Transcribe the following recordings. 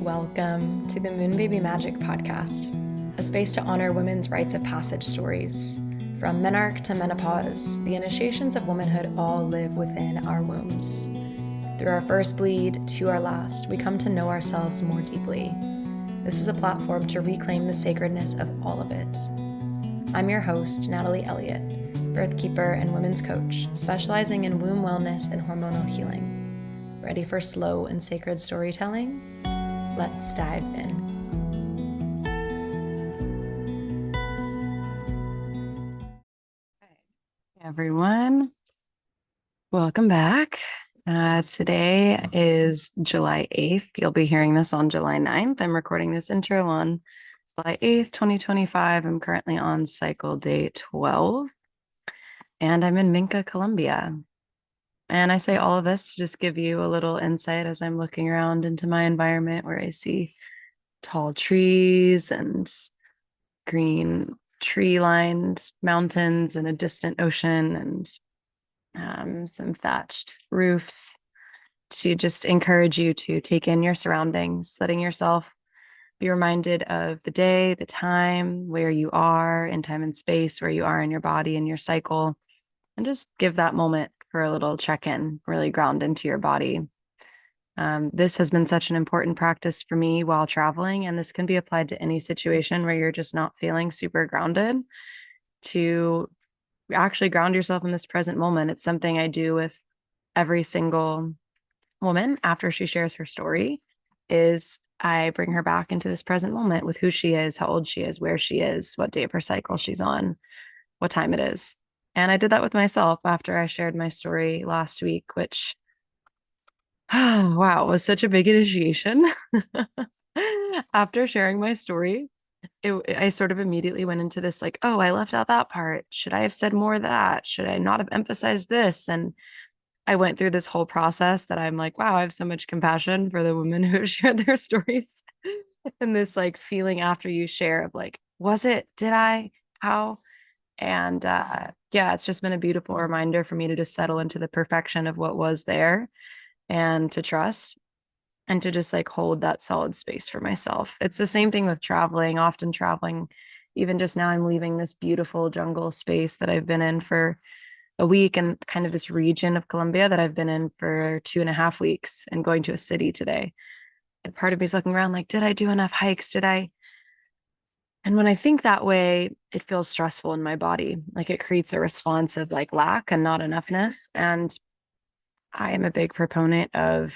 Welcome to the Moon Baby Magic podcast, a space to honor women's rites of passage stories. From menarche to menopause, the initiations of womanhood all live within our wombs. Through our first bleed to our last, we come to know ourselves more deeply. This is a platform to reclaim the sacredness of all of it. I'm your host, Natalie Elliott, birthkeeper and women's coach, specializing in womb wellness and hormonal healing. Ready for slow and sacred storytelling? Let's dive in. Hey everyone, welcome back. Today is July 8th. You'll be hearing this on July 9th. I'm recording this intro on July 8th, 2025. I'm currently on cycle day 12, and I'm in Minca, Colombia. And I say all of this to just give you a little insight as I'm looking around into my environment where I see tall trees and green tree-lined mountains and a distant ocean and some thatched roofs, to just encourage you to take in your surroundings, letting yourself be reminded of the day, the time, where you are in time and space, where you are in your body and your cycle, and just give that moment for a little check-in, really ground into your body. This has been such an important practice for me while traveling, and this can be applied to any situation where you're just not feeling super grounded, to actually ground yourself in this present moment. It's something I do with every single woman after she shares her story, is I bring her back into this present moment with who she is, how old she is, where she is, what day of her cycle she's on, what time it is. And I did that with myself after I shared my story last week, which, wow, was such a big initiation. After sharing my story, I sort of immediately went into this like, oh, I left out that part. Should I have said more of that? Should I not have emphasized this? And I went through this whole process that I'm like, wow, I have so much compassion for the women who have shared their stories. And this like feeling after you share of like, was it, did I, how? And yeah, it's just been a beautiful reminder for me to just settle into the perfection of what was there and to trust and to just like hold that solid space for myself. It's the same thing with traveling, often traveling. Even just now, I'm leaving this beautiful jungle space that I've been in for a week, and kind of this region of Colombia that I've been in for 2.5 weeks, and going to a city today. And part of me is looking around like, did I do enough hikes? Did I? And when I think that way, it feels stressful in my body. Like it creates a response of like lack and not enoughness. And I am a big proponent of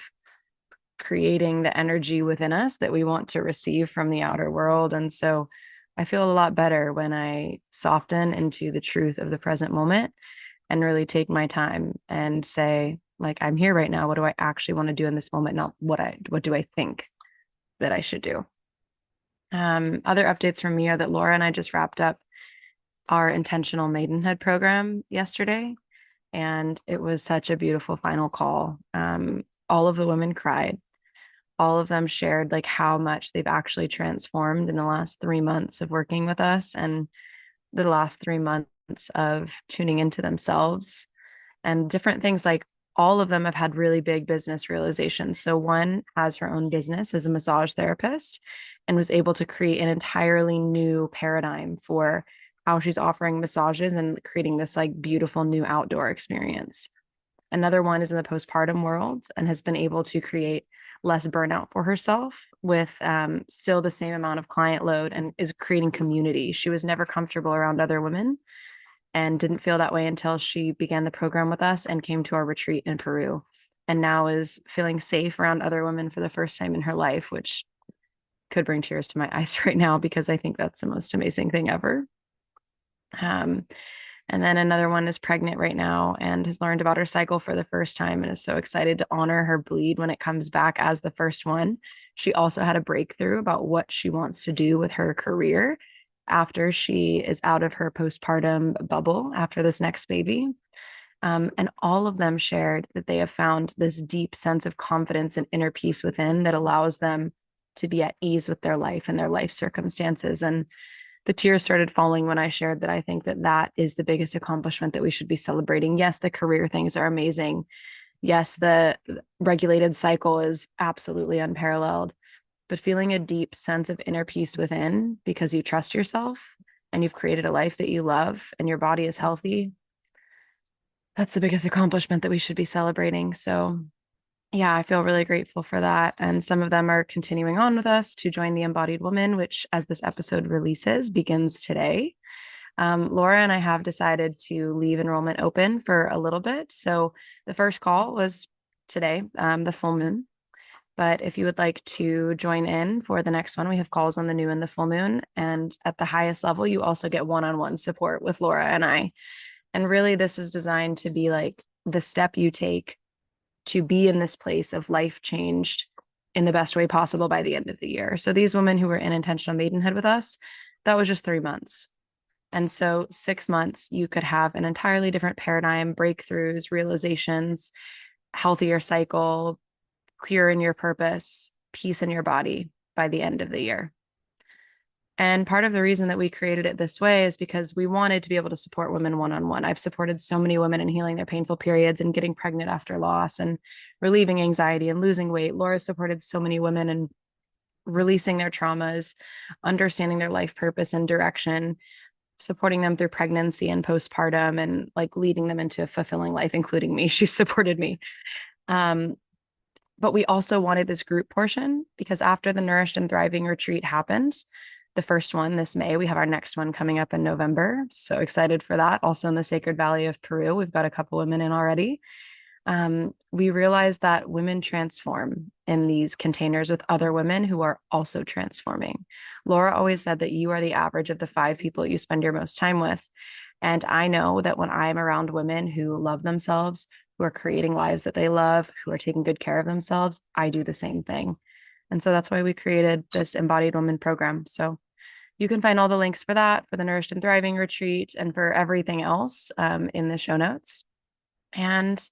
creating the energy within us that we want to receive from the outer world. And so I feel a lot better when I soften into the truth of the present moment and really take my time and say, like, I'm here right now. What do I actually want to do in this moment? Not what do I think that I should do? Other updates from me are that Laura and I just wrapped up our intentional maidenhood program yesterday, and it was such a beautiful final call. All of the women cried. All of them shared like how much they've actually transformed in the last 3 months of working with us, and the last 3 months of tuning into themselves and different things. Like all of them have had really big business realizations. So one has her own business as a massage therapist and was able to create an entirely new paradigm for how she's offering massages and creating this like beautiful new outdoor experience. Another one is in the postpartum world and has been able to create less burnout for herself with still the same amount of client load, and is creating community. She was never comfortable around other women and didn't feel that way until she began the program with us and came to our retreat in Peru, and now is feeling safe around other women for the first time in her life, which could bring tears to my eyes right now because I think that's the most amazing thing ever. And then another one is pregnant right now and has learned about her cycle for the first time and is so excited to honor her bleed when it comes back as the first one. She also had a breakthrough about what she wants to do with her career after she is out of her postpartum bubble after this next baby. And all of them shared that they have found this deep sense of confidence and inner peace within that allows them to be at ease with their life and their life circumstances. And the tears started falling when I shared that I think that that is the biggest accomplishment that we should be celebrating. Yes, the career things are amazing. Yes, the regulated cycle is absolutely unparalleled. but feeling a deep sense of inner peace within because you trust yourself and you've created a life that you love and your body is healthy, that's the biggest accomplishment that we should be celebrating. So, yeah, I feel really grateful for that. And some of them are continuing on with us to join the Embodied Woman, which, as this episode releases, begins today. Laura and I have decided to leave enrollment open for a little bit. So the first call was today, the full moon. But if you would like to join in for the next one, we have calls on the new and the full moon. And at the highest level, you also get one-on-one support with Laura and I. And really, this is designed to be like the step you take to be in this place of life changed in the best way possible by the end of the year. So these women who were in intentional maidenhood with us, that was just 3 months. And so 6 months, you could have an entirely different paradigm, breakthroughs, realizations, healthier cycle, clear in your purpose, peace in your body by the end of the year. And part of the reason that we created it this way is because we wanted to be able to support women one-on-one. I've supported so many women in healing their painful periods and getting pregnant after loss and relieving anxiety and losing weight. Laura supported so many women in releasing their traumas, understanding their life purpose and direction, supporting them through pregnancy and postpartum, and like leading them into a fulfilling life, including me. She supported me. But we also wanted this group portion because after the Nourished and Thriving retreat happened, the first one this May, we have our next one coming up in November. So excited for that. Also in the Sacred Valley of Peru, we've got a couple women in already. We realized that women transform in these containers with other women who are also transforming. Laura always said that you are the average of the 5 people you spend your most time with. And I know that when I'm around women who love themselves, who are creating lives that they love, who are taking good care of themselves, I do the same thing. And so that's why we created this Embodied Woman program. So you can find all the links for that, for the Nourished and Thriving retreat, and for everything else in the show notes. And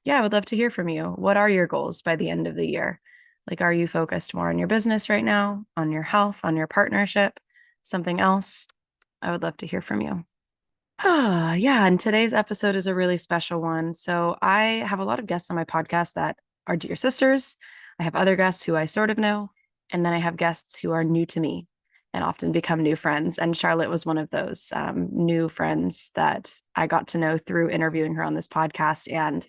yeah, I would love to hear from you. What are your goals by the end of the year? Like, are you focused more on your business right now, on your health, on your partnership, something else? I would love to hear from you. Yeah, and today's episode is a really special one. So I have a lot of guests on my podcast that are dear sisters. I have other guests who I sort of know, and then I have guests who are new to me and often become new friends. And Charlotte was one of those new friends that I got to know through interviewing her on this podcast. And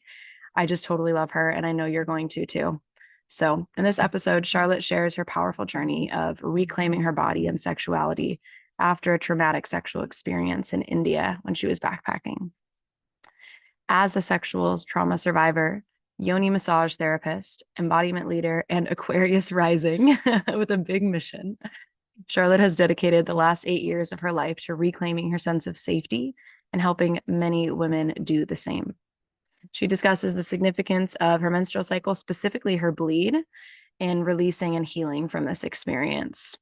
I just totally love her, and I know you're going to too. So in this episode, Charlotte shares her powerful journey of reclaiming her body and sexuality after a traumatic sexual experience in India when she was backpacking. As a sexual trauma survivor, yoni massage therapist, embodiment leader, and Aquarius rising with a big mission, Charlotte has dedicated the last 8 years of her life to reclaiming her sense of safety and helping many women do the same. She discusses the significance of her menstrual cycle, specifically her bleed, in releasing and healing from this experience.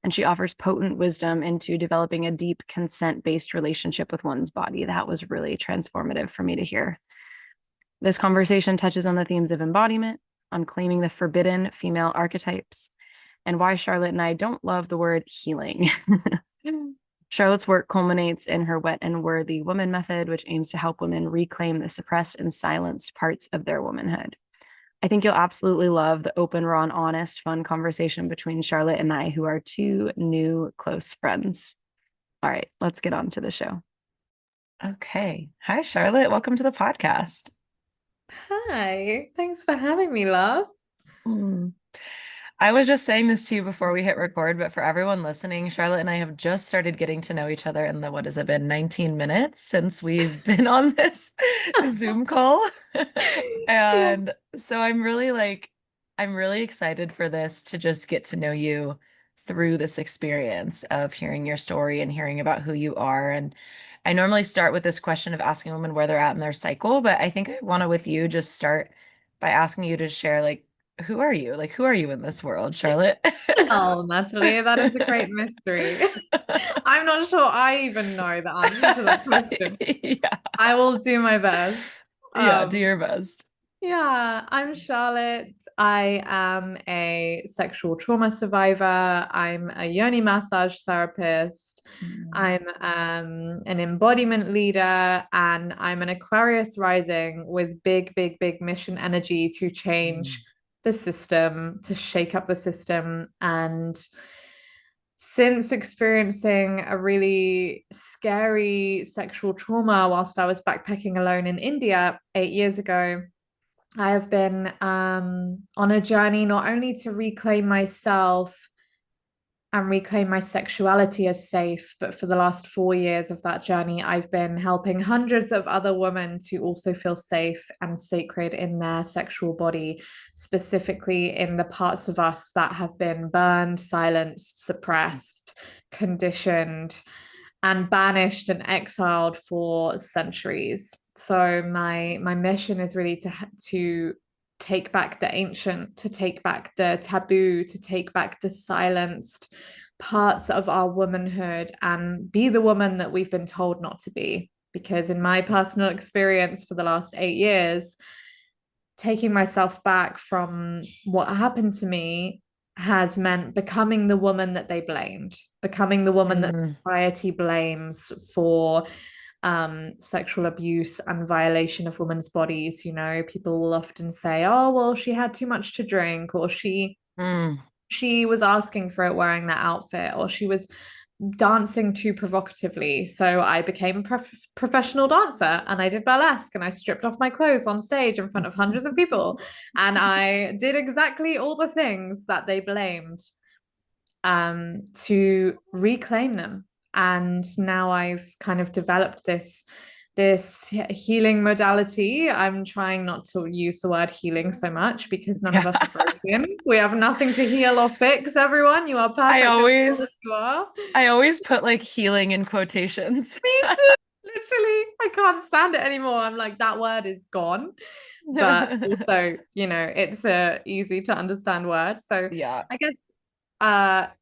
And she offers potent wisdom into developing a deep consent-based relationship with one's body. That was really transformative for me to hear. This conversation touches on the themes of embodiment, on claiming the forbidden female archetypes, and why Charlotte and I don't love the word healing. Charlotte's work culminates in her Wet and Worthy Woman method, which aims to help women reclaim the suppressed and silenced parts of their womanhood. I think you'll absolutely love the open, raw, and honest, fun conversation between Charlotte and I, who are 2 new close friends. All right, let's get on to the show. Okay. Hi, Charlotte. Welcome to the podcast. Hi, thanks for having me, love. I was just saying this to you before we hit record, but for everyone listening, Charlotte and I have just started getting to know each other in the, what has it been, 19 minutes since we've been on this Zoom call. And so I'm really excited for this to just get to know you through this experience of hearing your story and hearing about who you are. And I normally start with this question of asking women where they're at in their cycle, but I think I want to with you just start by asking you to share who are you? Like, who are you in this world, Charlotte? Oh, Natalie, that is a great mystery. I'm not sure I even know the answer to that question. Yeah. I will do my best. Yeah, do your best. Yeah, I'm Charlotte. I am a sexual trauma survivor. I'm a yoni massage therapist. I'm an embodiment leader, and I'm an Aquarius rising with big, big, big mission energy to change the system, to shake up the system. And since experiencing a really scary sexual trauma whilst I was backpacking alone in India 8 years ago, I have been on a journey not only to reclaim myself and reclaim my sexuality as safe, but for the last 4 years of that journey, I've been helping hundreds of other women to also feel safe and sacred in their sexual body, specifically in the parts of us that have been burned, silenced, suppressed, conditioned, and banished and exiled for centuries. So my mission is really to take back the ancient, to take back the taboo, to take back the silenced parts of our womanhood and be the woman that we've been told not to be. Because in my personal experience for the last 8 years, taking myself back from what happened to me has meant becoming the woman that they blamed, becoming the woman that society blames for sexual abuse and violation of women's bodies. You know, people will often say, oh, well, she had too much to drink, or she was asking for it wearing that outfit, or she was dancing too provocatively. So I became a professional dancer and I did burlesque and I stripped off my clothes on stage in front of hundreds of people. And I did exactly all the things that they blamed to reclaim them. And now I've kind of developed this healing modality. I'm trying not to use the word healing so much because none of us are broken. We have nothing to heal or fix, everyone. You are perfect. I always put like healing in quotations. Me too. Literally, I can't stand it anymore. I'm like, that word is gone. But also, you know, it's a easy to understand word. So yeah, I guess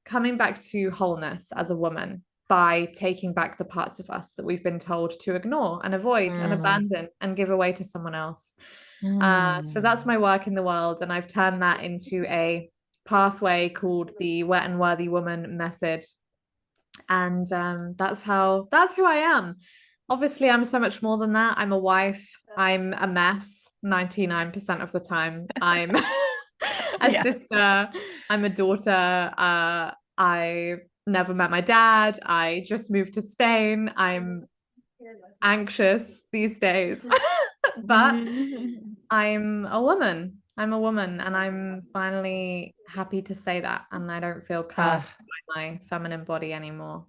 coming back to wholeness as a woman by taking back the parts of us that we've been told to ignore and avoid and abandon and give away to someone else. So that's my work in the world, and I've turned that into a pathway called the Wet and Worthy Woman method. And that's who I am. Obviously, I'm so much more than that. I'm a wife. I'm a mess 99% of the time. I'm a sister. I'm a daughter. I never met my dad. I just moved to Spain. I'm anxious these days, but I'm a woman. I'm a woman, and I'm finally happy to say that. And I don't feel cursed by my feminine body anymore.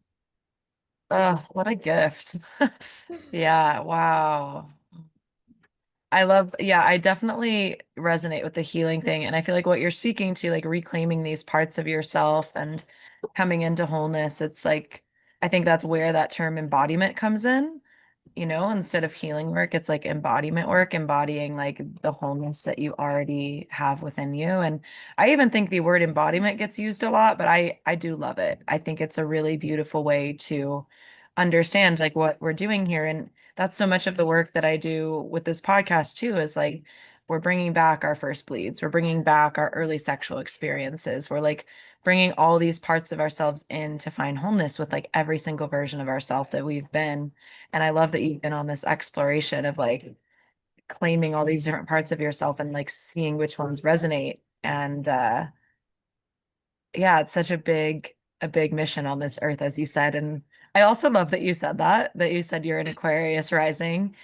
Oh, what a gift. Yeah, wow. I definitely resonate with the healing thing. And I feel like what you're speaking to, like reclaiming these parts of yourself and coming into wholeness, it's like, I think that's where that term embodiment comes in. Instead of healing work, it's like embodiment work, embodying like the wholeness that you already have within you. And I even think the word embodiment gets used a lot, but I do love it. I think it's a really beautiful way to understand like what we're doing here. And that's so much of the work that I do with this podcast too, is like we're bringing back our first bleeds. We're bringing back our early sexual experiences. We're like bringing all these parts of ourselves in to find wholeness with like every single version of ourselves that we've been. And I love that you've been on this exploration of like claiming all these different parts of yourself and like seeing which ones resonate. And yeah, it's such a big mission on this earth, as you said. And I also love that you said that you said you're an Aquarius rising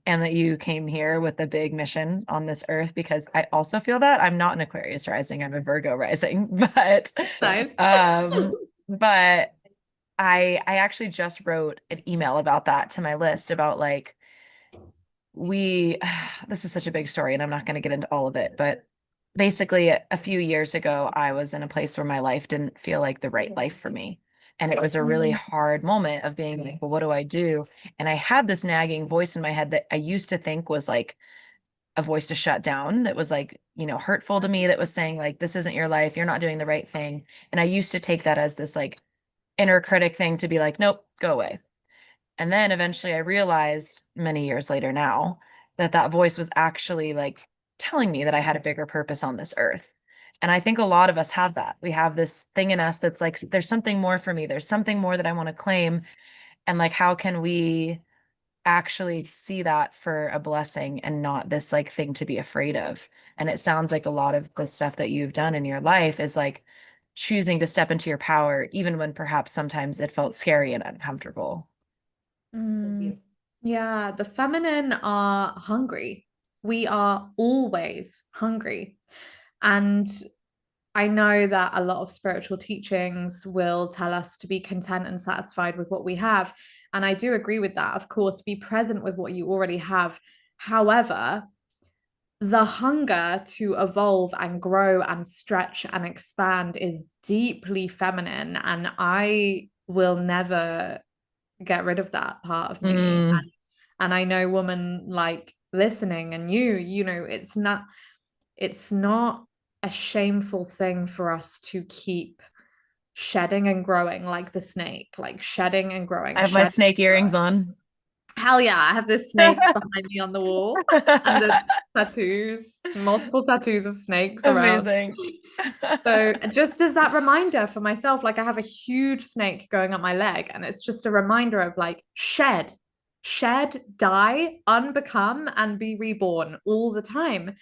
and that you came here with a big mission on this earth, because I also feel that I'm not an Aquarius rising, I'm a Virgo rising, but Nice. but I actually just wrote an email about that to my list about like this is such a big story and I'm not going to get into all of it, but basically a few years ago, I was in a place where my life didn't feel like the right life for me. And it was a really hard moment of being like, well, what do I do? And I had this nagging voice in my head that I used to think was like a voice to shut down, that was like, hurtful to me, that was saying like, this isn't your life. You're not doing the right thing. And I used to take that as this like inner critic thing to be like, nope, go away. And then eventually I realized many years later now that that voice was actually like telling me that I had a bigger purpose on this earth. And I think a lot of us have that. We have this thing in us that's like, there's something more for me. There's something more that I want to claim. And like, how can we actually see that for a blessing and not this like thing to be afraid of. And it sounds like a lot of the stuff that you've done in your life is like choosing to step into your power, even when perhaps sometimes it felt scary and uncomfortable. Yeah, the feminine are hungry. We are always hungry. And I know that a lot of spiritual teachings will tell us to be content and satisfied with what we have. And I do agree with that. Of course, be present with what you already have. However, the hunger to evolve and grow and stretch and expand is deeply feminine. And I will never get rid of that part of me. And I know women like listening and you know, it's not a shameful thing for us to keep shedding and growing like the snake, like shedding and growing. I have my snake earrings on. Hell yeah, I have this snake behind me on the wall and the tattoos, multiple tattoos of snakes around. Amazing. So just as that reminder for myself, like I have a huge snake going up my leg, and it's just a reminder of like shed, die, unbecome, and be reborn all the time.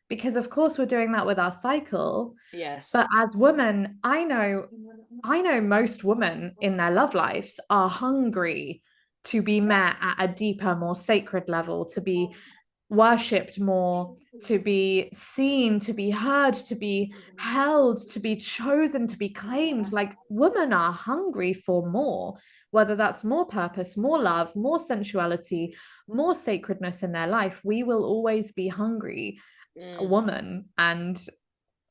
Because of course we're doing that with our cycle. Yes. But as women, I know most women in their love lives are hungry to be met at a deeper, more sacred level, to be worshipped more, to be seen, to be heard, to be held, to be chosen, to be claimed. Like women are hungry for more, whether that's more purpose, more love, more sensuality, more sacredness in their life. We will always be hungry, a woman. And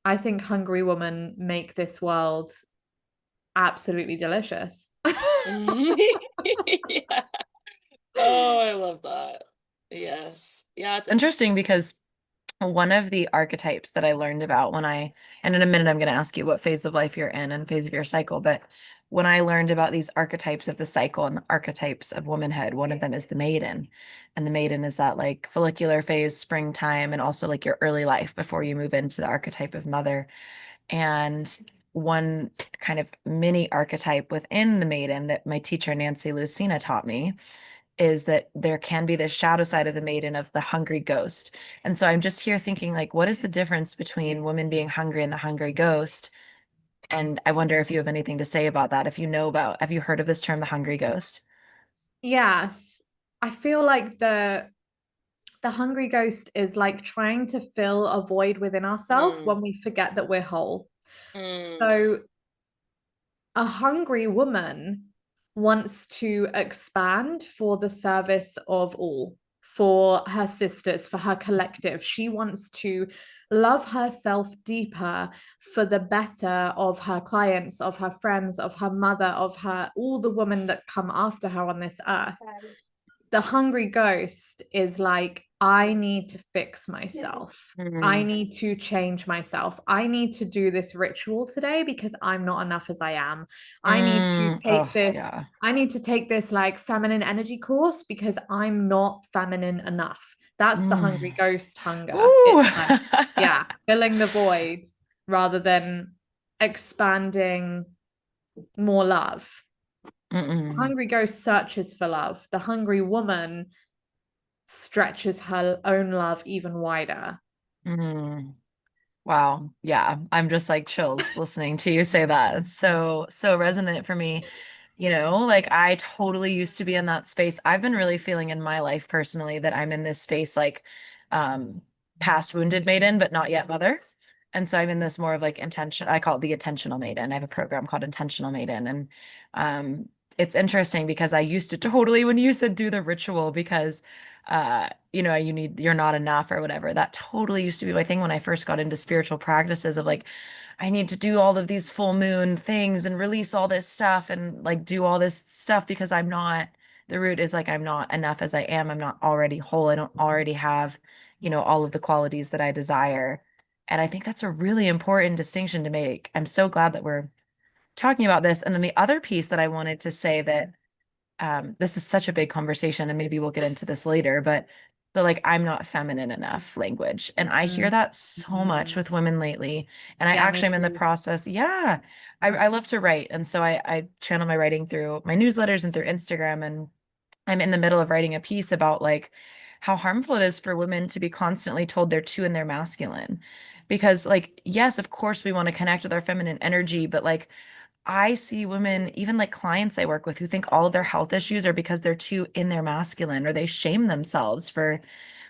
I think hungry women make this world absolutely delicious. Yeah. Oh, I love that. Yes. Yeah, it's interesting because one of the archetypes that I learned about and in a minute I'm going to ask you what phase of life you're in and phase of your cycle, but when I learned about these archetypes of the cycle and the archetypes of womanhood, one of them is the maiden. And the maiden is that like follicular phase, springtime, and also like your early life before you move into the archetype of mother. And one kind of mini archetype within the maiden that my teacher Nancy Lucina taught me is that there can be this shadow side of the maiden of the hungry ghost. And so I'm just here thinking, like, what is the difference between women being hungry and the hungry ghost? And I wonder if you have anything to say about that. If you know about, have you heard of this term, the hungry ghost? Yes. I feel like the hungry ghost is like trying to fill a void within ourselves when we forget that we're whole. So a hungry woman wants to expand for the service of all, for her sisters, for her collective. She wants to love herself deeper for the better of her clients, of her friends, of her mother, of her all the women that come after her on this earth. The hungry ghost is like, I need to fix myself. I need to change myself. I need to do this ritual today because I'm not enough as I am. I need to take this. Yeah. I need to take this like feminine energy course because I'm not feminine enough. That's the hungry ghost hunger. It's like, yeah, filling the void rather than expanding more love. The hungry ghost searches for love. The hungry woman stretches her own love even wider. Wow. Yeah. I'm just like chills listening to you say that. It's so resonant for me. Like I totally used to be in that space. I've been really feeling in my life personally that I'm in this space like past wounded maiden, but not yet mother. And so I'm in this more of like I call it the intentional maiden. I have a program called Intentional Maiden. And it's interesting because I used to totally, when you said do the ritual because you're not enough or whatever, that totally used to be my thing when I first got into spiritual practices of like, I need to do all of these full moon things and release all this stuff and like do all this stuff because the root is like, I'm not enough as I am. I'm not already whole. I don't already have, all of the qualities that I desire. And I think that's a really important distinction to make. I'm so glad that we're talking about this. And then the other piece that I wanted to say that this is such a big conversation, and maybe we'll get into this later, but the like, I'm not feminine enough language. And I hear that so much with women lately. And I actually am in the process. Yeah. I love to write. And so I channel my writing through my newsletters and through Instagram. And I'm in the middle of writing a piece about like how harmful it is for women to be constantly told they're two and they're masculine. Because like, yes, of course we want to connect with our feminine energy, but like I see women, even like clients I work with, who think all of their health issues are because they're too in their masculine, or they shame themselves for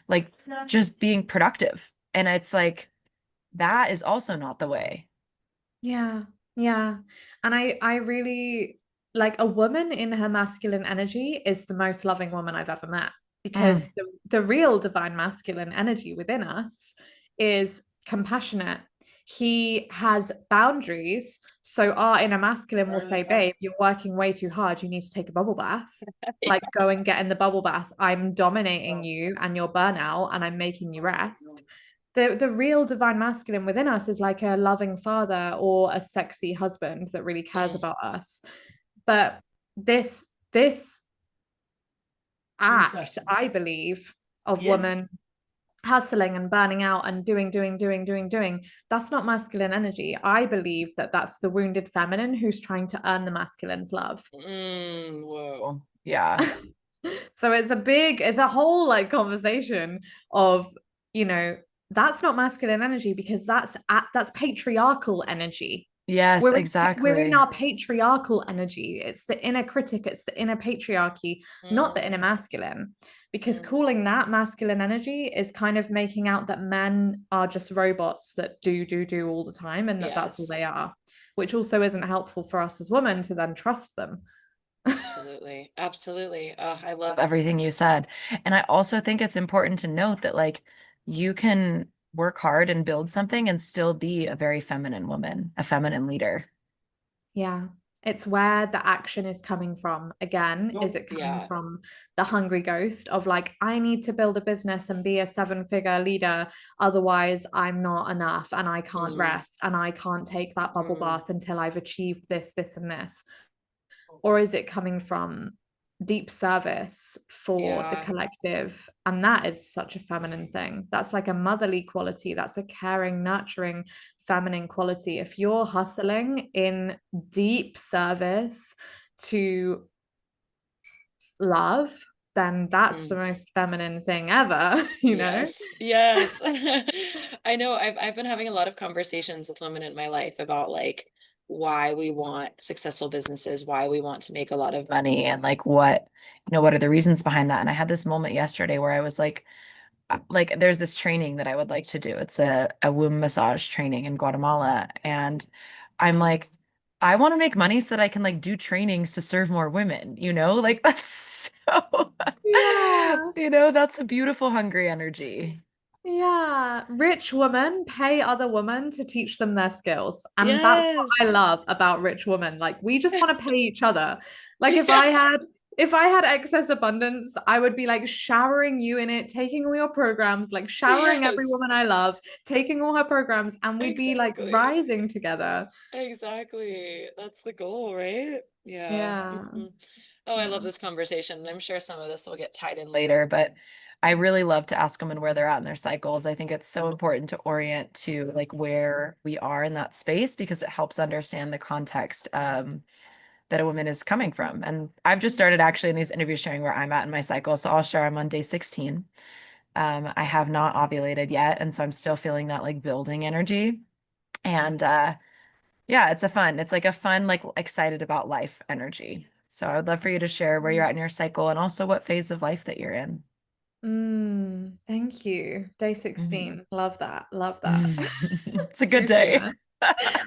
like just being productive. And it's like, that is also not the way. Yeah, yeah. And I really like a woman in her masculine energy is the most loving woman I've ever met, because Mm. the real divine masculine energy within us is compassionate. He has boundaries. So our inner masculine will say, babe, you're working way too hard. You need to take a bubble bath. Like, go and get in the bubble bath. I'm dominating you and your burnout, and I'm making you rest. The real divine masculine within us is like a loving father or a sexy husband that really cares about us. But this act, I believe, of women hustling and burning out and doing, that's not masculine energy. I believe that that's the wounded feminine who's trying to earn the masculine's love. Whoa. Yeah. So it's a whole like conversation of, you know, that's not masculine energy, because that's patriarchal energy. Yes, We're in exactly. our patriarchal energy. It's the inner critic, it's the inner patriarchy, not the inner masculine. Because calling that masculine energy is kind of making out that men are just robots that do all the time, and that's all they are, which also isn't helpful for us as women to then trust them. Absolutely. Absolutely. I love everything you said. And I also think it's important to note that like you can work hard and build something and still be a very feminine woman, a feminine leader. Yeah. It's where the action is coming from. Again, is it coming from the hungry ghost of like, I need to build a business and be a 7-figure leader, otherwise I'm not enough and I can't rest and I can't take that bubble bath until I've achieved this, this, and this? Or is it coming from deep service for the collective? And that is such a feminine thing. That's like a motherly quality. That's a caring, nurturing, feminine quality. If you're hustling in deep service to love, then that's the most feminine thing ever, you know? Yes. I know I've been having a lot of conversations with women in my life about like why we want successful businesses, why we want to make a lot of money, and like what are the reasons behind that. And I had this moment yesterday where I was like there's this training that I would like to do. It's a womb massage training in Guatemala. And I'm like, I want to make money so that I can like do trainings to serve more women, Like that's so, Yeah. that's a beautiful hungry energy. Yeah, rich women pay other women to teach them their skills. And that's what I Yes. love about rich women. Like we just want to pay each other. Like Yeah. if I had excess abundance, I would be like showering you in it, taking all your programs, like showering every Yes. woman I love, taking all her programs, and we'd be like Exactly. rising together. Exactly. That's the goal, right? Yeah. Yeah. Oh, I love Yeah. this conversation. And I'm sure some of this will get tied in later, but I really love to ask women where they're at in their cycles. I think it's so important to orient to like where we are in that space because it helps understand the context that a woman is coming from. And I've just started actually in these interviews sharing where I'm at in my cycle. So I'll share I'm on day 16. I have not ovulated yet, and so I'm still feeling that like building energy. And yeah, it's like a fun, like excited about life energy. So I would love for you to share where you're at in your cycle and also what phase of life that you're in. Thank you. Day Mhm. 16. Love that. Love that. It's a good day. Juiciness.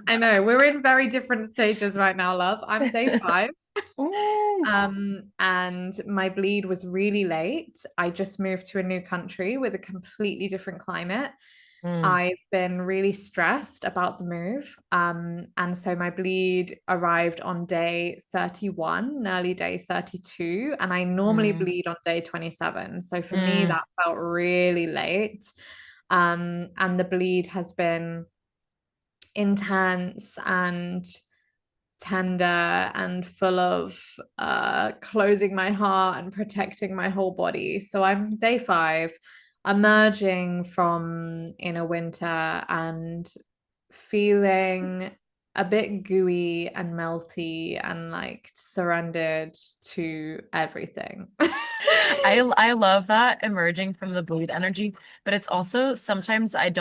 I know we're in very different stages right now, love. I'm day 5. Ooh. And my bleed was really late. I just moved to a new country with a completely different climate. Mm, I've been really stressed about the move. And so my bleed arrived on day 31, nearly day 32, and I normally mm, bleed on day 27. So for me, mm, that felt really late. And the bleed has been intense and tender and full of closing my heart and protecting my whole body. So I'm day 5, emerging from inner winter and feeling a bit gooey and melty and like surrendered to everything. I love that emerging from the bleed energy, but it's also sometimes I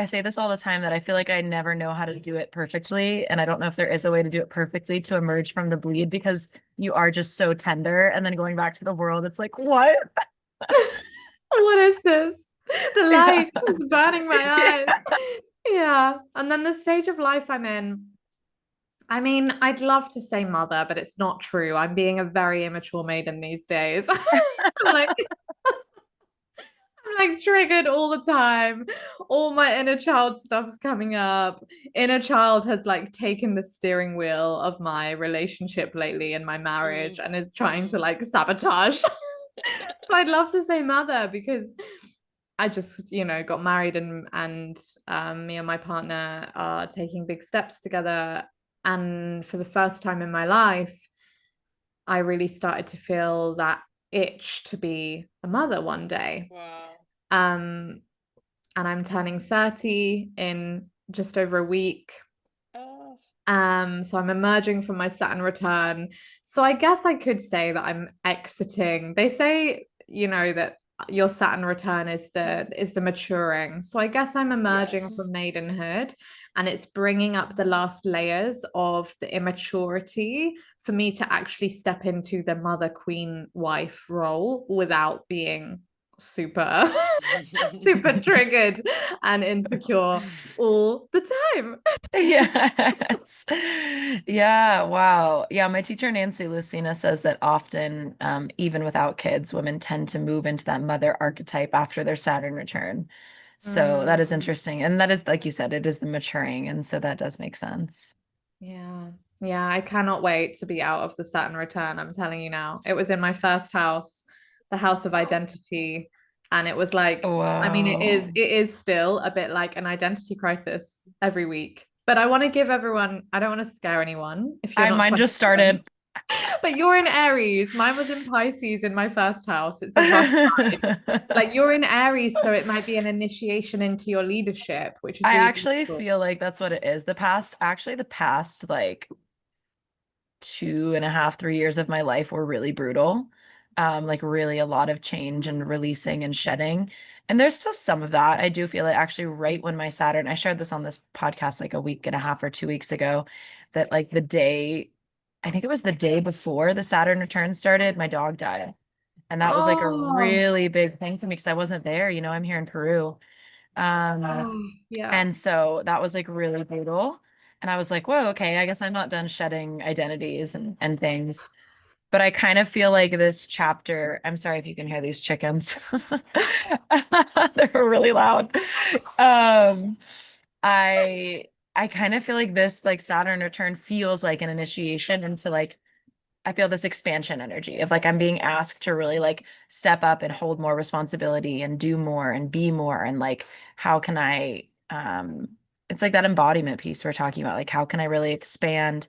say this all the time that I feel like I never know how to do it perfectly. And I don't know if there is a way to do it perfectly to emerge from the bleed because you are just so tender. And then going back to the world, it's like, what? What is this? The light is burning my eyes. Yeah. Yeah. And then the stage of life I'm in, I mean, I'd love to say mother, but it's not true. I'm being a very immature maiden these days. Like, I'm like triggered all the time. All my inner child stuff's coming up. Inner child has like taken the steering wheel of my relationship lately in my marriage and is trying to like sabotage. So I'd love to say mother because I just, got married and me and my partner are taking big steps together. And for the first time in my life, I really started to feel that itch to be a mother one day. Wow. And I'm turning 30 in just over a week. Oh. So I'm emerging from my Saturn return. So I guess I could say that I'm exiting. They say, that your Saturn return is the maturing. So I guess I'm emerging from maidenhood, and it's bringing up the last layers of the immaturity for me to actually step into the mother, queen, wife role without being super super triggered and insecure all the time. Yes. Yeah. Wow. Yeah. My teacher, Nancy Lucina, says that often, even without kids, women tend to move into that mother archetype after their Saturn return. So that is interesting. And that is, like you said, it is the maturing. And so that does make sense. Yeah. Yeah. I cannot wait to be out of the Saturn return. I'm telling you now. It was in my first house, the house of identity. And it was like, I mean, it Wow. is still a bit like an identity crisis every week. But I want to give everyone, I don't want to scare anyone if you're not Mine just 27. started. But you're in Aries. Mine was in Pisces in my first house. It's a rough ride. Like you're in Aries, so it might be an initiation into your leadership, which is I really actually beautiful. feel like that's what it is. The past like 2.5, 3 years of my life were really brutal. Like really a lot of change and releasing and shedding. And there's still some of that. I do feel like actually right when my Saturn, I shared this on this podcast like a week and a half or 2 weeks ago, that like I think it was the day before the Saturn return started, my dog died. And that was like a Oh, really big thing for me because I wasn't there, I'm here in Peru. oh, yeah. And so that was like really brutal. And I was like, whoa, okay, I guess I'm not done shedding identities and things. But I kind of feel like this chapter, I'm sorry if you can hear these chickens. They're really loud. Um, I I kind of feel like this like Saturn return feels like an initiation into like I feel this expansion energy of like I'm being asked to really like step up and hold more responsibility and do more and be more and like how can I it's like that embodiment piece we're talking about like how can I really expand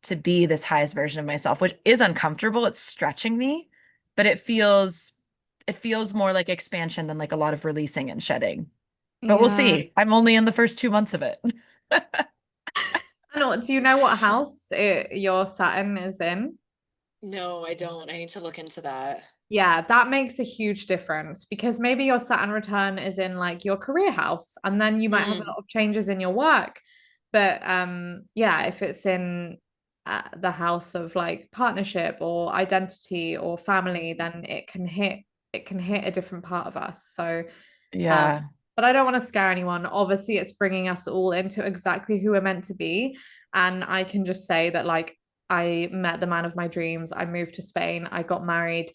to be this highest version of myself, which is uncomfortable. It's stretching me, but it feels more like expansion than like a lot of releasing and shedding. But we'll Yeah. see. I'm only in the first 2 months of it. I know. Do you know what house your Saturn is in? No, I don't. I need to look into that. Yeah, that makes a huge difference because maybe your Saturn return is in like your career house, and then you might have a lot of changes in your work. But yeah, if it's in the house of like partnership or identity or family, then it can hit a different part of us. So um, Yeah. but I don't want to scare anyone. Obviously, it's bringing us all into exactly who we're meant to be. And I can just say that, like, I met the man of my dreams. I moved to Spain. I got married.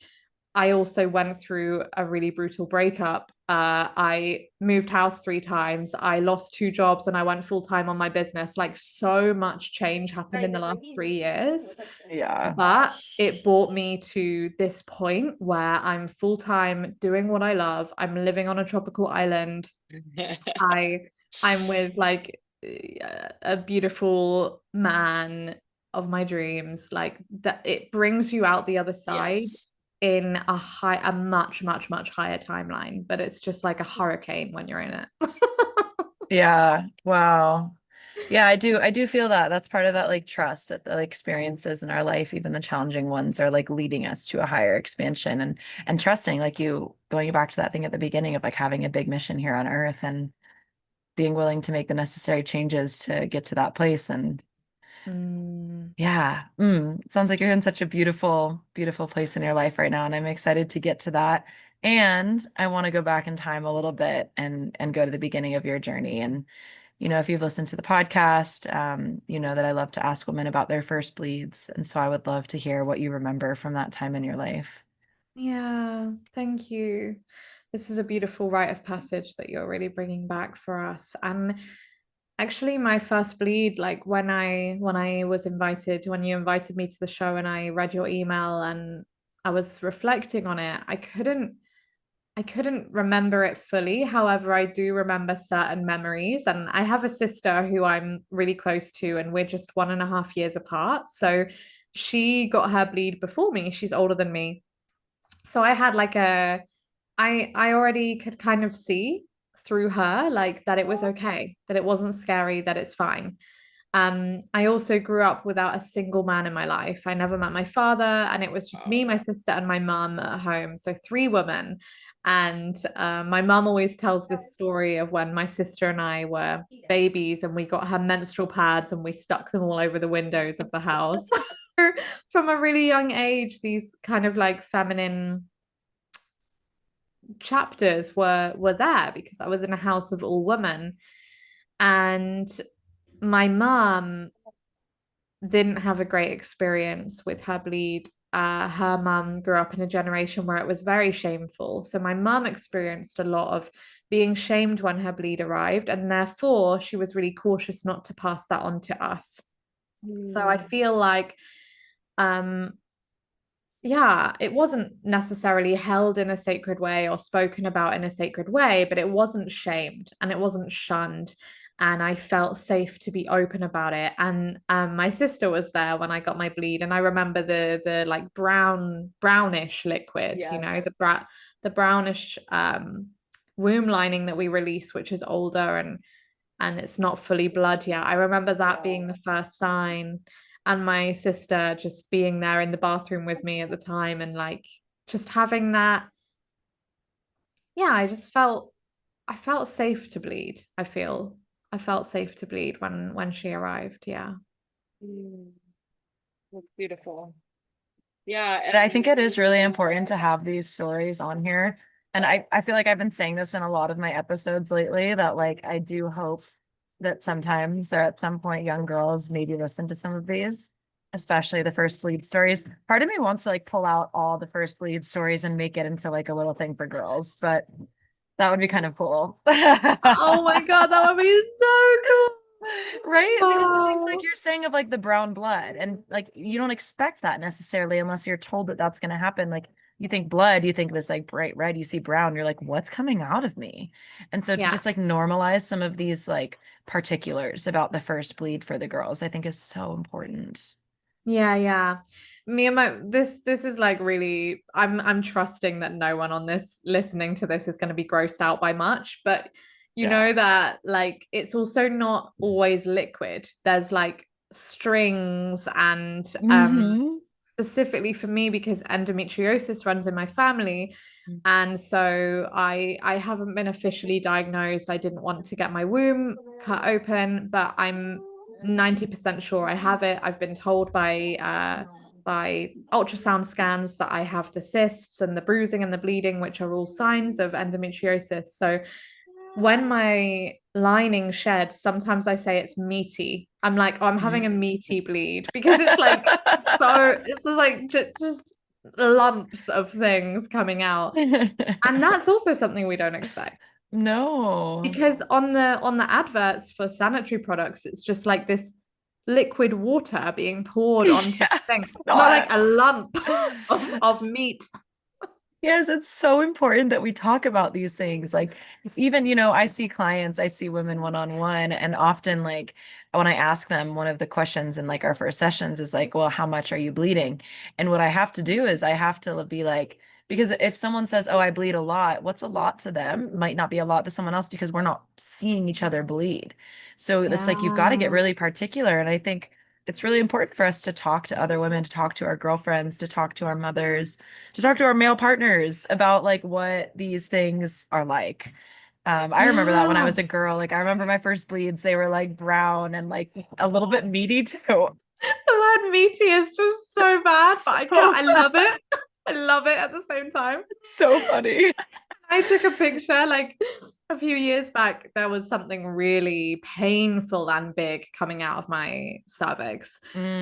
I also went through a really brutal breakup. I moved house 3 times. I lost 2 jobs and I went full time on my business. Like, so much change happened in the last 3 years. Yeah. But it brought me to this point where I'm full time doing what I love. I'm living on a tropical island. I I'm with like a beautiful man of my dreams. Like that, it brings you out the other side Yes. in a much, much, much higher timeline. But it's just like a hurricane when you're in it. Yeah. Wow. Yeah, I do feel that that's part of that like trust that the like, experiences in our life, even the challenging ones, are like leading us to a higher expansion and trusting, like you going back to that thing at the beginning of like having a big mission here on earth and being willing to make the necessary changes to get to that place. And Mm. yeah, it sounds like you're in such a beautiful, beautiful place in your life right now, and I'm excited to get to that. And I want to go back in time a little bit and go to the beginning of your journey. And if you've listened to the podcast, you know that I love to ask women about their first bleeds, and so I would love to hear what you remember from that time in your life. Yeah, thank you. This is a beautiful rite of passage that you're really bringing back for us. And actually, my first bleed, like when I was invited, when you invited me to the show and I read your email and I was reflecting on it, I couldn't remember it fully. However, I do remember certain memories. And I have a sister who I'm really close to, and we're just 1.5 years apart. So she got her bleed before me. She's older than me. So I had like I already could kind of see through her like that it was okay, that it wasn't scary, that it's fine. I also grew up without a single man in my life. I never met my father, and it was just me, my sister, and my mum at home. So three women. And my mum always tells this story of when my sister and I were babies and we got her menstrual pads and we stuck them all over the windows of the house. From a really young age, these kind of like feminine chapters were there because I was in a house of all women. And my mum didn't have a great experience with her bleed. Her mum grew up in a generation where it was very shameful. So my mum experienced a lot of being shamed when her bleed arrived, and therefore she was really cautious not to pass that on to us. So I feel like um yeah, it wasn't necessarily held in a sacred way or spoken about in a sacred way, but it wasn't shamed and it wasn't shunned. And I felt safe to be open about it. And my sister was there when I got my bleed, and I remember the like brownish liquid, Yes. the brownish womb lining that we release, which is older and it's not fully blood yet. I remember that being the first sign, and my sister just being there in the bathroom with me at the time and like just having that. Yeah, I felt safe to bleed. I felt safe to bleed when she arrived. Yeah. That's beautiful. Yeah, and I think it is really important to have these stories on here. And I feel like I've been saying this in a lot of my episodes lately that like I do hope that sometimes or at some point young girls maybe listen to some of these, especially the first bleed stories. Part of me wants to like pull out all the first bleed stories and make it into like a little thing for girls, but that would be kind of cool. Oh my God, that would be so cool. Right? Because the things like Oh, you're saying of like the brown blood, and like you don't expect that necessarily unless you're told that that's going to happen. Like you think blood, you think this like bright red, you see brown, you're like, what's coming out of me? And so to yeah. just like normalize some of these like particulars about the first bleed for the girls, I think is so important. Yeah, yeah. Me and my this is like really I'm trusting that no one on this listening to this is going to be grossed out by much, but you Yeah. know that like it's also not always liquid. There's like strings and Hmm. specifically for me because endometriosis runs in my family, and so I haven't been officially diagnosed. I didn't want to get my womb cut open, but I'm 90% sure I have it. I've been told by ultrasound scans that I have the cysts and the bruising and the bleeding, which are all signs of endometriosis. So when my lining sheds, sometimes I say it's meaty. I'm like, oh, I'm having a meaty bleed because it's like so it's like just lumps of things coming out. And that's also something we don't expect. No. Because on the adverts for sanitary products, it's just like this liquid water being poured onto the thing, Yes, not like not. a lump of meat. Yes, it's so important that we talk about these things. Like, even, I see clients, I see women one-on-one, and often, like, when I ask them, one of the questions in like our first sessions is like, well, how much are you bleeding? And what I have to do is I have to be like, Because if someone says, oh, I bleed a lot, what's a lot to them might not be a lot to someone else because we're not seeing each other bleed. So it's like you've got to get Yeah. really particular. And I think it's really important for us to talk to other women, to talk to our girlfriends, to talk to our mothers, to talk to our male partners about like what these things are like. I remember that when I Yeah. was a girl, like I remember my first bleeds, they were like brown and like a little bit meaty too. The word meaty is just so bad, but So I love it. I love it at the same time. so funny. I took a picture like a few years back. There was something really painful and big coming out of my cervix.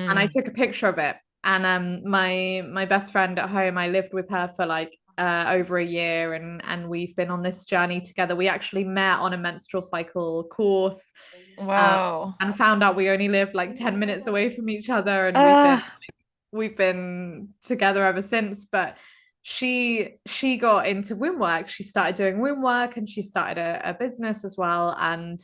And I Mm, took a picture of it. And my best friend at home, I lived with her for like over a year, and we've been on this journey together. We actually met on a menstrual cycle course, um, wow. and found out we only lived like 10 minutes away from each other, and Ah, we've been together ever since. But she got into womb work. She started doing womb work, and she started a business as well. And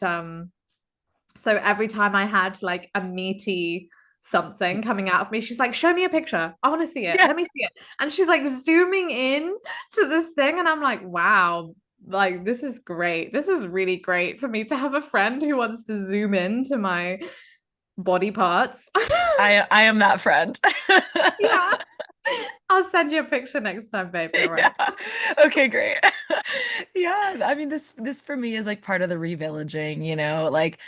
so every time I had like a meaty something coming out of me, she's like, show me a picture, I want to see it, yeah. let me see it. And she's like zooming in to this thing, and I'm like, wow, like this is great. This is really great for me to have a friend who wants to zoom in to my body parts. I am that friend. Yeah. I'll send you a picture next time, babe. Don't worry. Yeah. Okay, great. Yeah, I mean this for me is like part of the revillaging, you know, like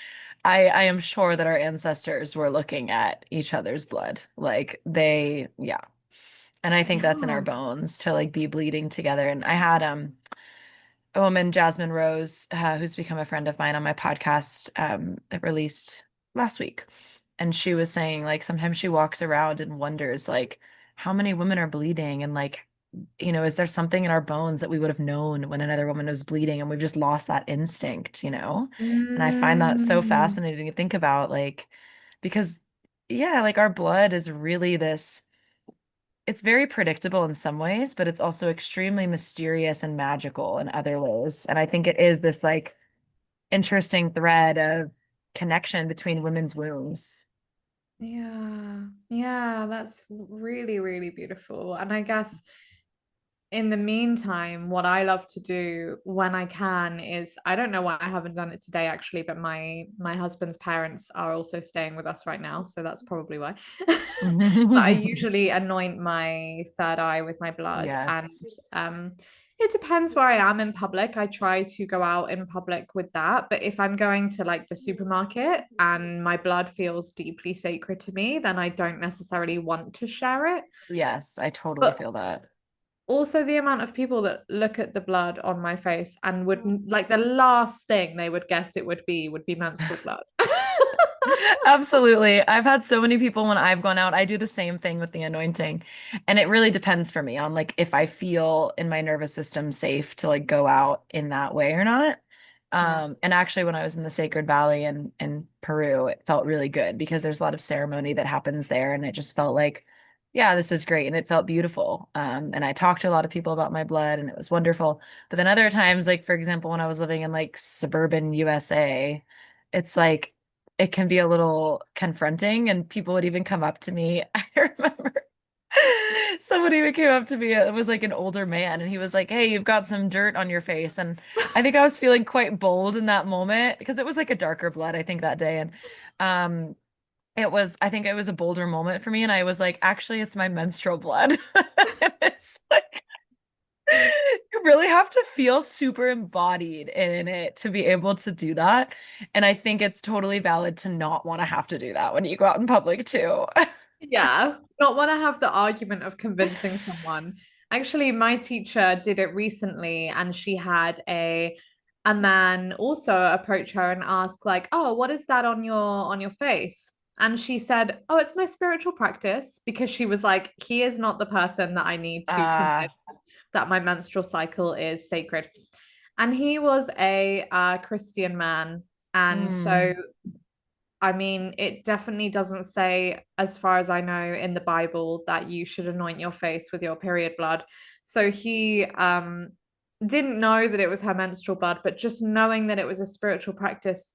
I am sure that our ancestors were looking at each other's blood. Like they, yeah. And I think that's in our Yeah. bones to like be bleeding together. And I had a woman, Jasmine Rose, who's become a friend of mine on my podcast, that released last week. And she was saying, like, sometimes she walks around and wonders, like, how many women are bleeding? And, like, you know, is there something in our bones that we would have known when another woman was bleeding and we've just lost that instinct, you know? And I find that so Mm. fascinating to think about, like, because, yeah, like, our blood is really this it's very predictable in some ways, but it's also extremely mysterious and magical in other ways. And I think it is this like interesting thread of connection between women's wombs. Yeah, yeah, that's really, really beautiful. And I guess in the meantime, what I love to do when I can is, I don't know why I haven't done it today actually, but my husband's parents are also staying with us right now, so that's probably why. But I usually anoint my third eye with my blood, and Yes. it depends where I am in public. I try to go out in public with that, but if I'm going to like the supermarket and my blood feels deeply sacred to me, then I don't necessarily want to share it. Yes, I totally But feel that. also the amount of people that look at the blood on my face and would like the last thing they would guess it would be menstrual blood. Absolutely. I've had so many people when I've gone out, I do the same thing with the anointing. And it really depends for me on like if I feel in my nervous system safe to like go out in that way or not. Yeah. And actually when I was in the Sacred Valley in Peru, it felt really good because there's a lot of ceremony that happens there and it just felt like, yeah, this is great. And it felt beautiful. And I talked to a lot of people about my blood and it was wonderful. But then other times, like for example, when I was living in like suburban USA, it's like it can be a little confronting and people would even come up to me. I remember someone even came up to me. It was like an older man and he was like, "Hey, you've got some dirt on your face." And I think I was feeling quite bold in that moment because it was like a darker blood, I think that day. And um I think it was a bolder moment for me. And I was like, actually, it's my menstrual blood. And it's like you really have to feel super embodied in it to be able to do that. And I think it's totally valid to not want to have to do that when you go out in public too. Yeah, not want to have the argument of convincing someone. Actually, my teacher did it recently, and she had a man also approach her and ask, like, "Oh, what is that on your face?" And she said, "Oh, it's my spiritual practice," because she was like, "He is not the person that I need to Uh, convince that my menstrual cycle is sacred." And he was a Christian man, and so mm, I mean, it definitely doesn't say, as far as I know, in the Bible that you should anoint your face with your period blood. So he didn't know that it was her menstrual blood, but just knowing that it was a spiritual practice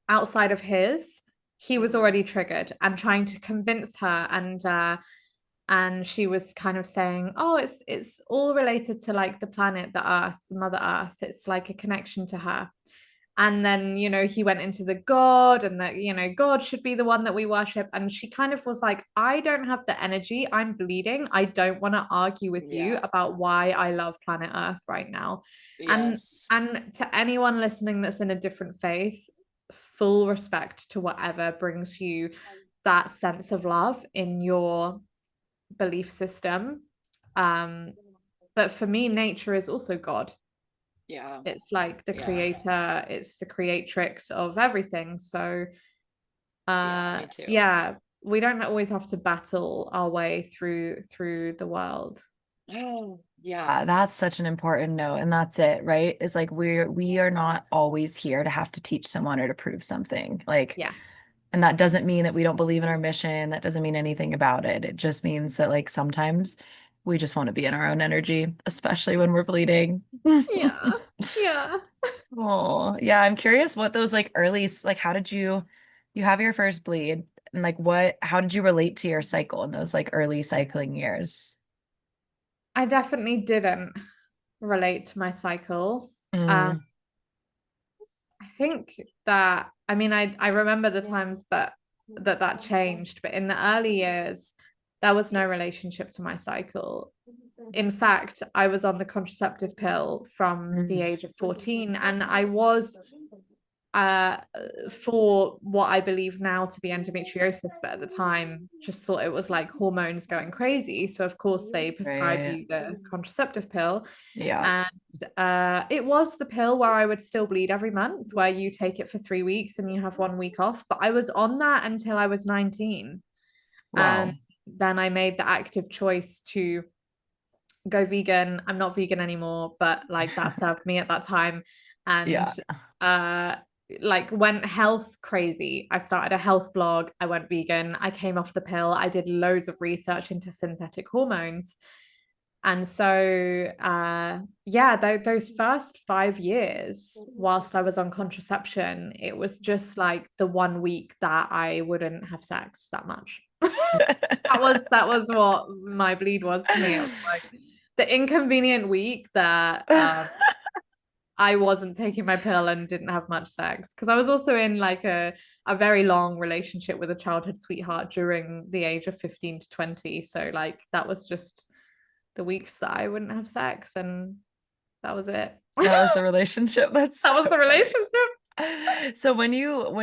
outside of his, he was already triggered and trying to convince her. And and she was kind of saying, oh, it's all related to like the planet, the earth, Mother Earth. It's like a connection to her. And then, you know, he went into the God, and that, you know, God should be the one that we worship. And she kind of was like, I don't have the energy. I'm bleeding. I don't want to argue with you about why I love planet Earth right now. Yes. And to anyone listening that's in a different faith, full respect to whatever brings you that sense of love in your belief system. But for me, nature is also God. Yeah. It's like the creator, it's the creatrix of everything. So me too. yeah, we don't always have to battle our way through the world. Oh, yeah, that's such an important note. And that's it, right? It's like we are not always here to have to teach someone or to prove something. Like, Yes. and that doesn't mean that we don't believe in our mission. That doesn't mean anything about it. It just means that like sometimes we just want to be in our own energy, especially when we're bleeding. Yeah. Yeah. Oh, yeah. I'm curious what those like early, like, how did you have your first bleed, and like how did you relate to your cycle in those like early cycling years? I definitely didn't relate to my cycle. Mm, I think that, I mean, I remember the times that changed, but in the early years, there was no relationship to my cycle. In fact, I was on the contraceptive pill from the age of 14, and I was uh for what I believe now to be endometriosis, but at the time just thought it was like hormones going crazy. So of course they prescribe right. you the contraceptive pill. Yeah. And it was the pill where I would still bleed every month, where you take it for 3 weeks and you have 1 week off. But I was on that until I was 19. And Wow. then I made the active choice to go vegan. I'm not vegan anymore, but like that served me at that time. And Yeah. uh like went health crazy. I started a health blog. I went vegan. I came off the pill. I did loads of research into synthetic hormones. And so yeah, those first 5 years whilst I was on contraception, it was just like the 1 week that I wouldn't have sex that much. That was what my bleed was to me. It was like the inconvenient week that I wasn't taking my pill and didn't have much sex, because I was also in like a very long relationship with a childhood sweetheart during the age of 15 to 20. So like that was just the weeks that I wouldn't have sex, and that was it. That was the relationship. That's That was so the funny. relationship. So when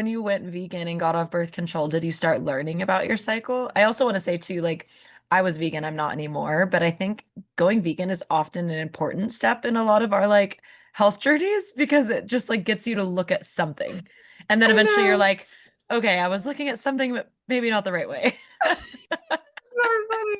you went vegan and got off birth control, did you start learning about your cycle? I also want to say too, like I was vegan, I'm not anymore, but I think going vegan is often an important step in a lot of our like health journeys because it just like gets you to look at something. And then I eventually you're know. like, okay, I was looking at something, but maybe not the right way. So funny.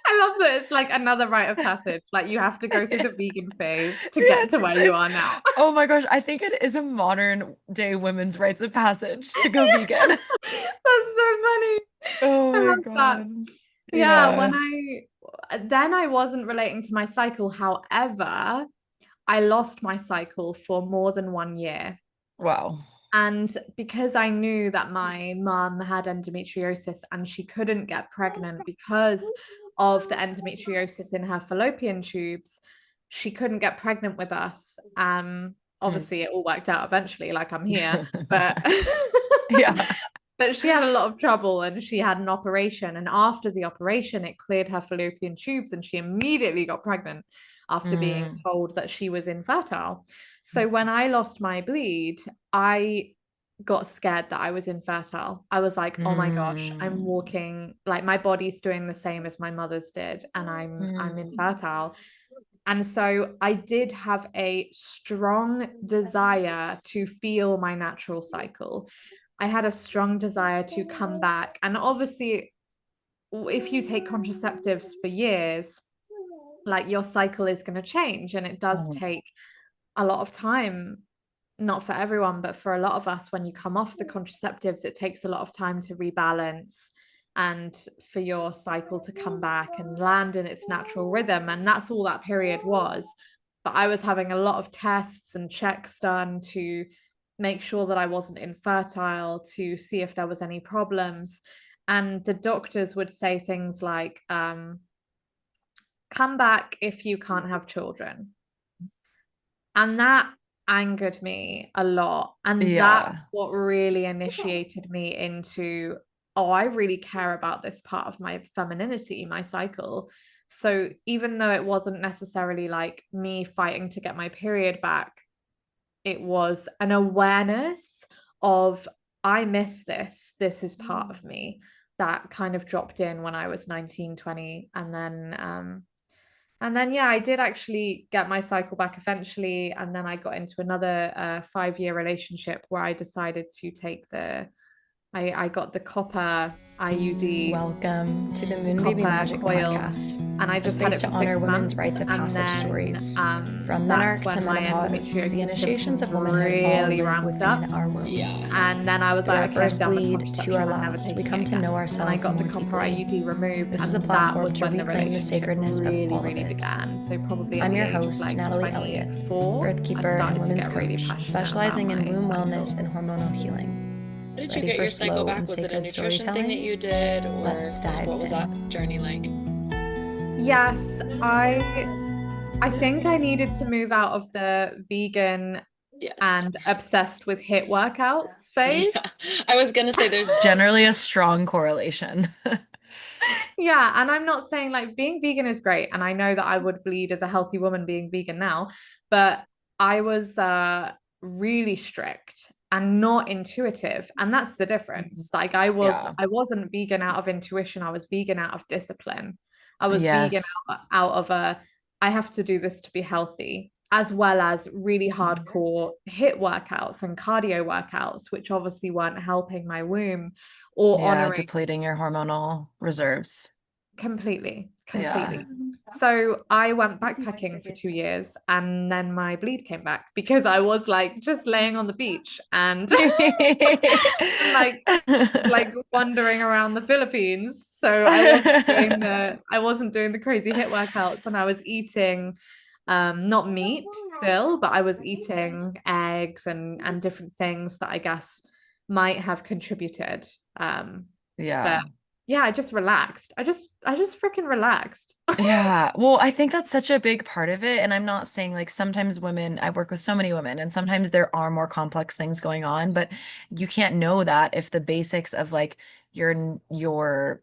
I love that it's like another rite of passage. Like you have to go through the vegan phase to Yeah, get to where you it's are now. oh my gosh, I think it is a modern day women's rites of passage to go Yeah, vegan. that's so funny. Oh I my love that. God. Yeah, Yeah. then I wasn't relating to my cycle. However, I lost my cycle for more than 1 year. Wow. And because I knew that my mum had endometriosis and she couldn't get pregnant because of the endometriosis in her fallopian tubes, she couldn't get pregnant with us. Hmm. Obviously it all worked out eventually, like I'm here, but Yeah. but she had a lot of trouble and she had an operation. And after the operation, it cleared her fallopian tubes and she immediately got pregnant after being Mm. told that she was infertile. So when I lost my bleed, I got scared that I was infertile. I was like, oh my gosh, I'm Mm. walking like my body's doing the same as my mother's did, and I'm Mm. infertile. And so I did have a strong desire to feel my natural cycle. I had a strong desire to come back. And obviously, if you take contraceptives for years, like your cycle is going to change. And it does Mm. take a lot of time, not for everyone, but for a lot of us, when you come off the contraceptives, it takes a lot of time to rebalance and for your cycle to come back and land in its natural rhythm. And that's all that period was. But I was having a lot of tests and checks done to make sure that I wasn't infertile, to see if there was any problems. and the doctors would say things like, come back if you can't have children. And that angered me a lot. And that's what really initiated me into, oh, I really care about this part of my femininity, my cycle. So even though it wasn't necessarily like me fighting to get my period back, it was an awareness of, I miss this. This is part of me that kind of dropped in when I was 19, 20. And then, yeah, I did actually get my cycle back eventually. And then I got into another 5-year relationship where I decided to take I got the copper IUD. Welcome to the Moon Baby Magic coil, podcast, and I just had it to for honor 6 women's months, rites of passage stories from that's menarche when to my menopause. The endometriosis initiations of symptoms womanhood all really live ramped within up. our wombs. And then I was Through like, our okay, I'm first done with bleed to contraception. our I'm never last, we taking come it to again. know And I ourselves got the more copper deeply. IUD removed. This is a and platform that was to when the reclaim the relationship sacredness of really, all of really it. began. So probably at I'm the your age of host, like Natalie Elliott, 24, birth I keeper and started to women's get really coach, passionate specializing about in my womb cycle. wellness and hormonal healing. How did you Ready get for your cycle slow back? and Was it a sacred nutrition thing that storytelling? you did, or Let's dive what was in. that journey like? Yes, I think I needed to move out of the vegan Yes. and obsessed with HIIT workouts phase. Yeah, I was gonna say there's Generally a strong correlation. Yeah, and I'm not saying like being vegan is great, and I know that I would bleed as a healthy woman being vegan now, but I was really strict and not intuitive, and that's the difference. Like I wasn't vegan out of intuition, I was vegan out of discipline. I was vegan out of I have to do this to be healthy, as well as really hardcore HIIT workouts and cardio workouts, which obviously weren't helping my womb or honoring depleting your hormonal reserves. completely. So I went backpacking for 2 years, and then my bleed came back because I was like just laying on the beach and like wandering around the Philippines. So I wasn't doing the crazy HIIT workouts, and I was eating not meat still, but I was eating eggs and different things that I guess might have contributed. But yeah, I just relaxed. I just freaking relaxed. Yeah. Well, I think that's such a big part of it. And I'm not saying like sometimes women, I work with so many women, and sometimes there are more complex things going on, but you can't know that if the basics of like your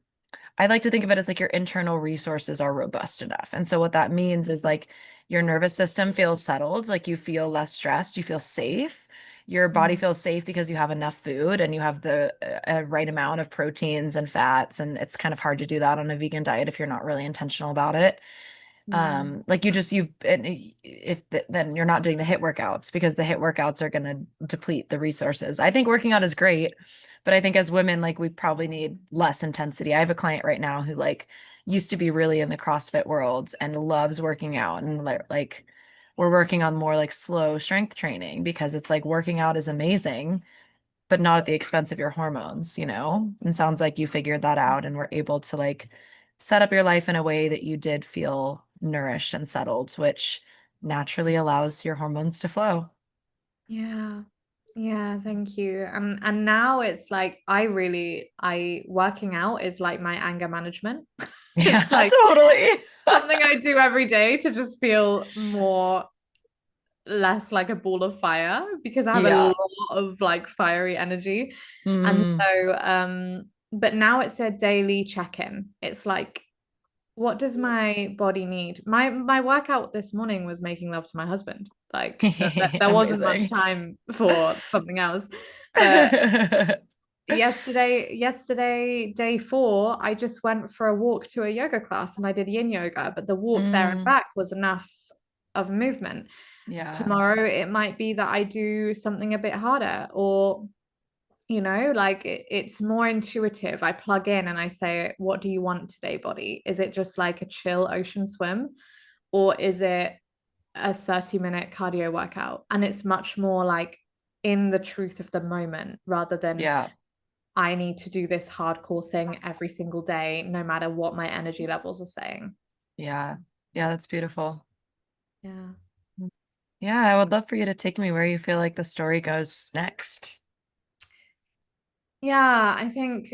I like to think of it as like your internal resources are robust enough. And so what that means is like your nervous system feels settled, like you feel less stressed, you feel safe. Your body feels safe because you have enough food and you have the right amount of proteins and fats. And it's kind of hard to do that on a vegan diet if you're not really intentional about it. Like then you're not doing the HIIT workouts, because the HIIT workouts are going to deplete the resources. I think working out is great, but I think as women, like we probably need less intensity. I have a client right now who like used to be really in the CrossFit world and loves working out, and like we're working on more like slow strength training, because it's like working out is amazing, but not at the expense of your hormones, you know? And sounds like you figured that out and were able to like set up your life in a way that you did feel nourished and settled, which naturally allows your hormones to flow. Yeah. Yeah, thank you. And now it's like I working out is like my anger management. Yeah, It's like totally. something I do every day to just feel less like a ball of fire, because I have a lot of like fiery energy. And so but now it's a daily check-in. It's like, what does my body need? My workout this morning was making love to my husband. Like there wasn't much time for something else. But yesterday, day 4, I just went for a walk to a yoga class and I did yin yoga, but the walk there and back was enough of movement. Tomorrow it might be that I do something a bit harder, or like it's more intuitive. I plug in and I say, what do you want today, body? Is it just like a chill ocean swim, or is it a 30-minute cardio workout? And it's much more like in the truth of the moment, rather than I need to do this hardcore thing every single day, no matter what my energy levels are saying. Yeah, that's beautiful. Yeah, I would love for you to take me where you feel like the story goes next. Yeah, I think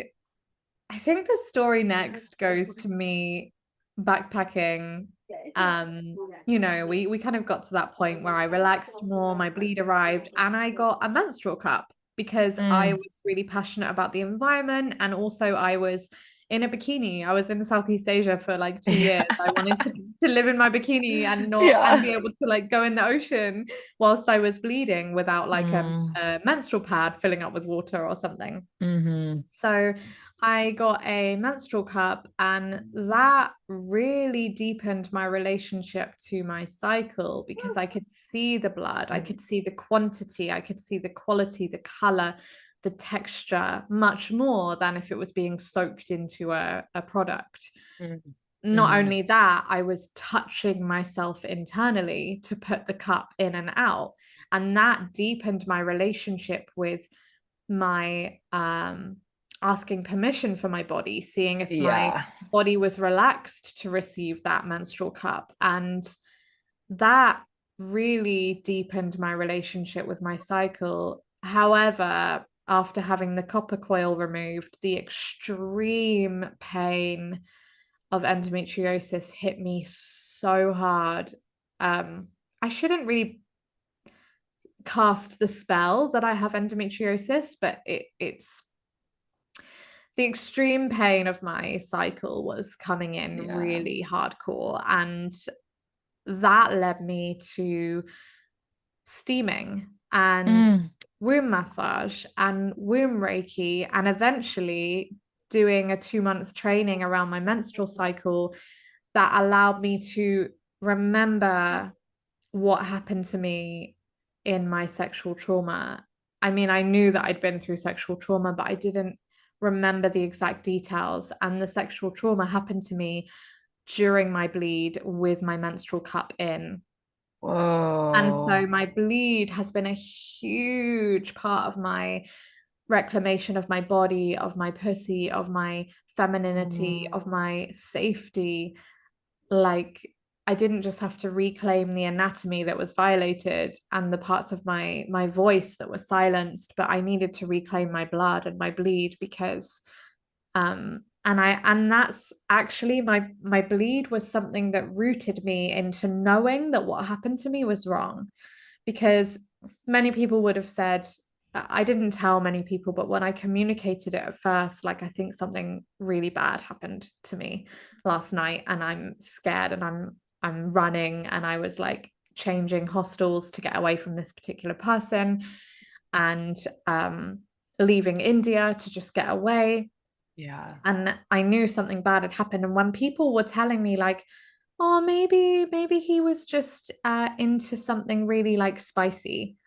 I think the story next goes to me backpacking. You know, we kind of got to that point where I relaxed more, my bleed arrived, and I got a menstrual cup because I was really passionate about the environment, and also I was in a bikini. I was in Southeast Asia for like 2 years. I wanted to live in my bikini and not and be able to like go in the ocean whilst I was bleeding without like a menstrual pad filling up with water or something. So I got a menstrual cup, and that really deepened my relationship to my cycle because I could see the blood, I could see the quantity, I could see the quality, the color, the texture much more than if it was being soaked into a product. Not only that, I was touching myself internally to put the cup in and out. And that deepened my relationship with my asking permission for my body, seeing if my body was relaxed to receive that menstrual cup. And that really deepened my relationship with my cycle. However, after having the copper coil removed, the extreme pain of endometriosis hit me so hard. I shouldn't really cast the spell that I have endometriosis, but it's the extreme pain of my cycle was coming in really hardcore, and that led me to steaming and womb massage and womb reiki, and eventually doing a 2-month training around my menstrual cycle that allowed me to remember what happened to me in my sexual trauma. I mean, I knew that I'd been through sexual trauma, but I didn't remember the exact details. And the sexual trauma happened to me during my bleed with my menstrual cup in. Whoa. And so my bleed has been a huge part of my reclamation of my body, of my pussy, of my femininity, of my safety. Like, I didn't just have to reclaim the anatomy that was violated and the parts of my voice that were silenced, but I needed to reclaim my blood and my bleed because and that's actually my bleed was something that rooted me into knowing that what happened to me was wrong. Because many people would have said, I didn't tell many people, but when I communicated it at first, like, I think something really bad happened to me last night and I'm scared and I'm running, and I was like changing hostels to get away from this particular person, and leaving India to just get away. And I knew something bad had happened. And when people were telling me like, oh, maybe he was just into something really like spicy,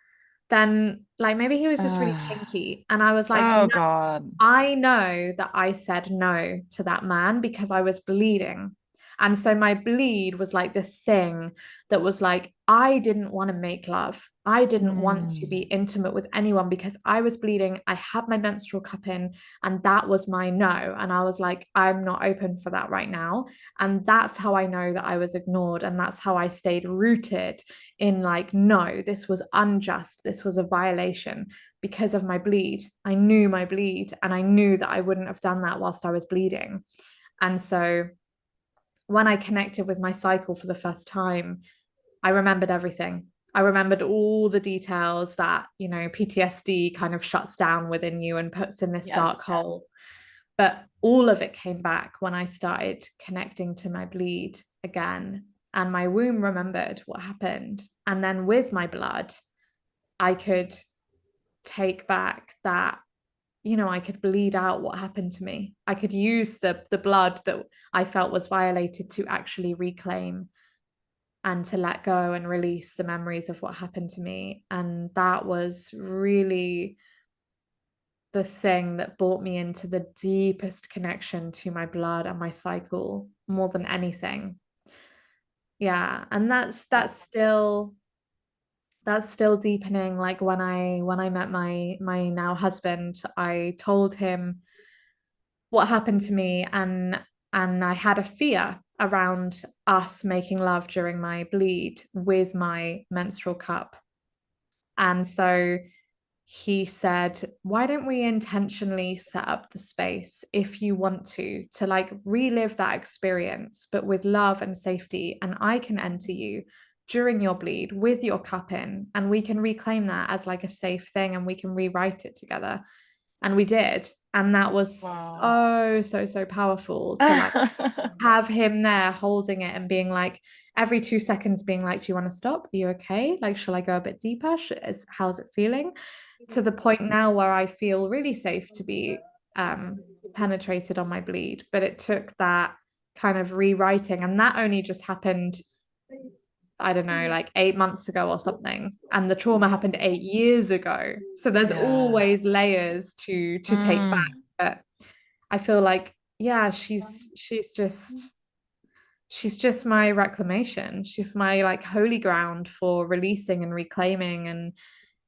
then like maybe he was just really kinky. And I was like, oh no, God, I know that I said no to that man because I was bleeding. And so my bleed was like the thing that was like, I didn't want to make love. I didn't want to be intimate with anyone because I was bleeding. I had my menstrual cup in, and that was my no. And I was like, I'm not open for that right now. And that's how I know that I was ignored. And that's how I stayed rooted in like, no, this was unjust. This was a violation because of my bleed. I knew my bleed, and I knew that I wouldn't have done that whilst I was bleeding. And so when I connected with my cycle for the first time, I remembered everything. I remembered all the details that, you know, PTSD kind of shuts down within you and puts in this dark hole. But all of it came back when I started connecting to my bleed again. And my womb remembered what happened. And then with my blood, I could take back that, you know, I could bleed out what happened to me. I could use the blood that I felt was violated to actually reclaim and to let go and release the memories of what happened to me. And that was really the thing that brought me into the deepest connection to my blood and my cycle more than anything. Yeah. And that's still deepening. Like when I met my now husband, I told him what happened to me, and I had a fear around us making love during my bleed with my menstrual cup. And so he said, why don't we intentionally set up the space, if you want to like relive that experience, but with love and safety, and I can enter you during your bleed with your cup in, and we can reclaim that as like a safe thing, and we can rewrite it together. And we did. And that was so powerful to like have him there holding it and being like, every 2 seconds being like, do you want to stop? Are you okay? Like, shall I go a bit deeper? How's it feeling? To the point now where I feel really safe to be penetrated on my bleed. But it took that kind of rewriting, and that only just happened, I don't know, like 8 months ago or something, and the trauma happened 8 years ago. So there's always layers to take back. But I feel like, yeah, she's just my reclamation. She's my like holy ground for releasing and reclaiming and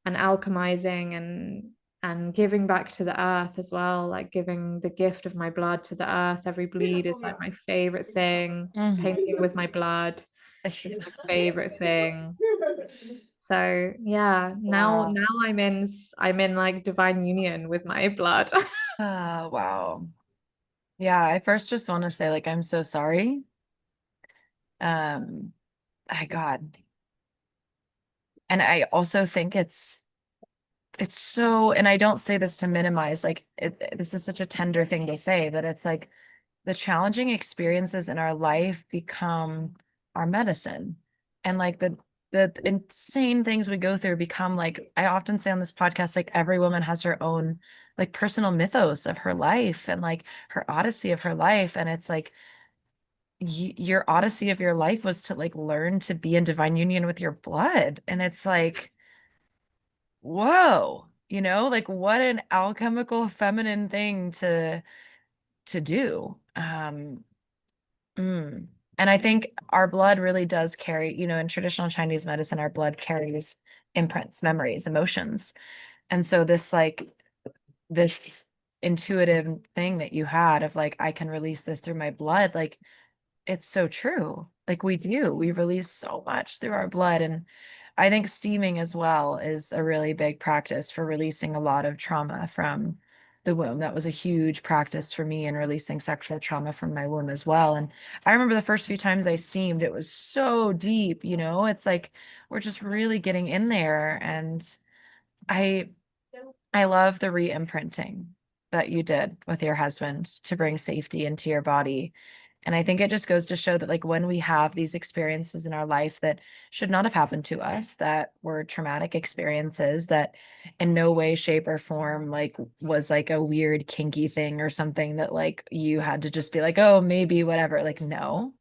alchemizing and giving back to the earth as well, like giving the gift of my blood to the earth. Every bleed is like my favorite thing. Painting with my blood is my favorite thing. So yeah, now I'm in like divine union with my blood. Wow. Yeah, I first just want to say, like, I'm so sorry. God. And I also think it's so, and I don't say this to minimize, like, this is such a tender thing to say, that it's like the challenging experiences in our life become our medicine. And like the insane things we go through become, like, I often say on this podcast, like, every woman has her own like personal mythos of her life, and like her odyssey of her life. And it's like, your odyssey of your life was to like learn to be in divine union with your blood. And it's like, whoa, like, what an alchemical feminine thing to do. And I think our blood really does carry, in traditional Chinese medicine, our blood carries imprints, memories, emotions. And so this intuitive thing that you had of like, I can release this through my blood, like, it's so true. Like, we release so much through our blood. And I think steaming as well is a really big practice for releasing a lot of trauma from the womb. That was a huge practice for me in releasing sexual trauma from my womb as well. And I remember the first few times I steamed, it was so deep, it's like, we're just really getting in there. And I I love the re-imprinting that you did with your husband to bring safety into your body. And I think it just goes to show that, like, when we have these experiences in our life that should not have happened to us, that were traumatic experiences, that in no way, shape, or form, like, was like a weird, kinky thing or something that, like, you had to just be like, oh, maybe, whatever. Like, no,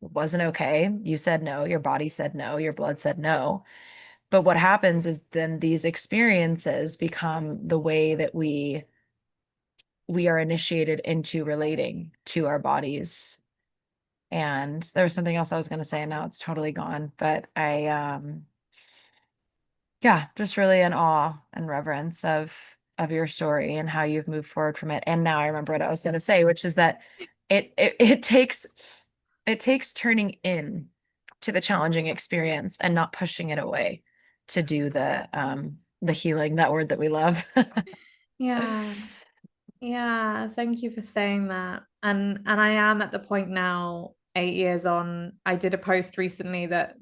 it wasn't okay. You said no. Your body said no. Your blood said no. But what happens is then these experiences become the way that we are initiated into relating to our bodies. And there was something else I was going to say, and now it's totally gone. But yeah, just really in awe and reverence of your story and how you've moved forward from it. And now I remember what I was going to say, which is that it takes turning in to the challenging experience and not pushing it away to do the healing, that word that we love. Yeah. Yeah, thank you for saying that. And I am at the point now, 8 years on. I did a post recently that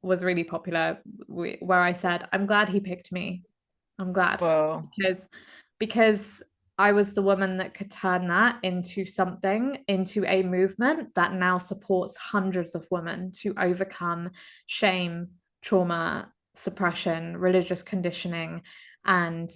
was really popular, where I said, I'm glad he picked me. I'm glad. Whoa. Because I was the woman that could turn that into something, into a movement that now supports hundreds of women to overcome shame, trauma, suppression, religious conditioning, and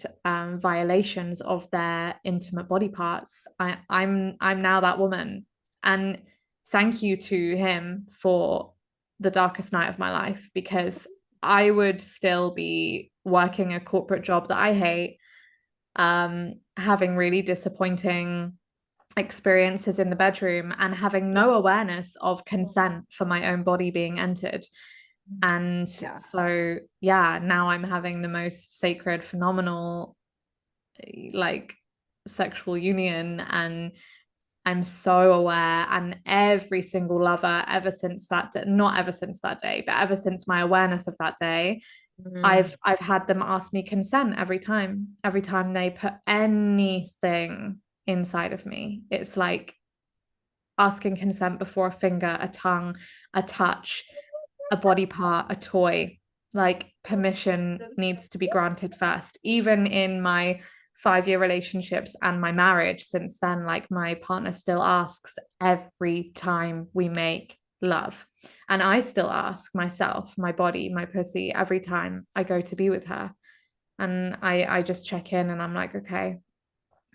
violations of their intimate body parts. I'm now that woman. And thank you to him for the darkest night of my life, because I would still be working a corporate job that I hate, having really disappointing experiences in the bedroom, and having no awareness of consent for my own body being entered. And so, yeah, now I'm having the most sacred, phenomenal, like, sexual union, and I'm so aware. And every single lover ever since that day, not ever since that day, but ever since my awareness of that day, I've had them ask me consent every time they put anything inside of me. It's like asking consent before a finger, a tongue, a touch, a body part, a toy. Like permission needs to be granted first. Even in my 5-year relationships and my marriage since then, like my partner still asks every time we make love. And I still ask myself, my body, my pussy, every time I go to be with her. And I just check in and I'm like, okay,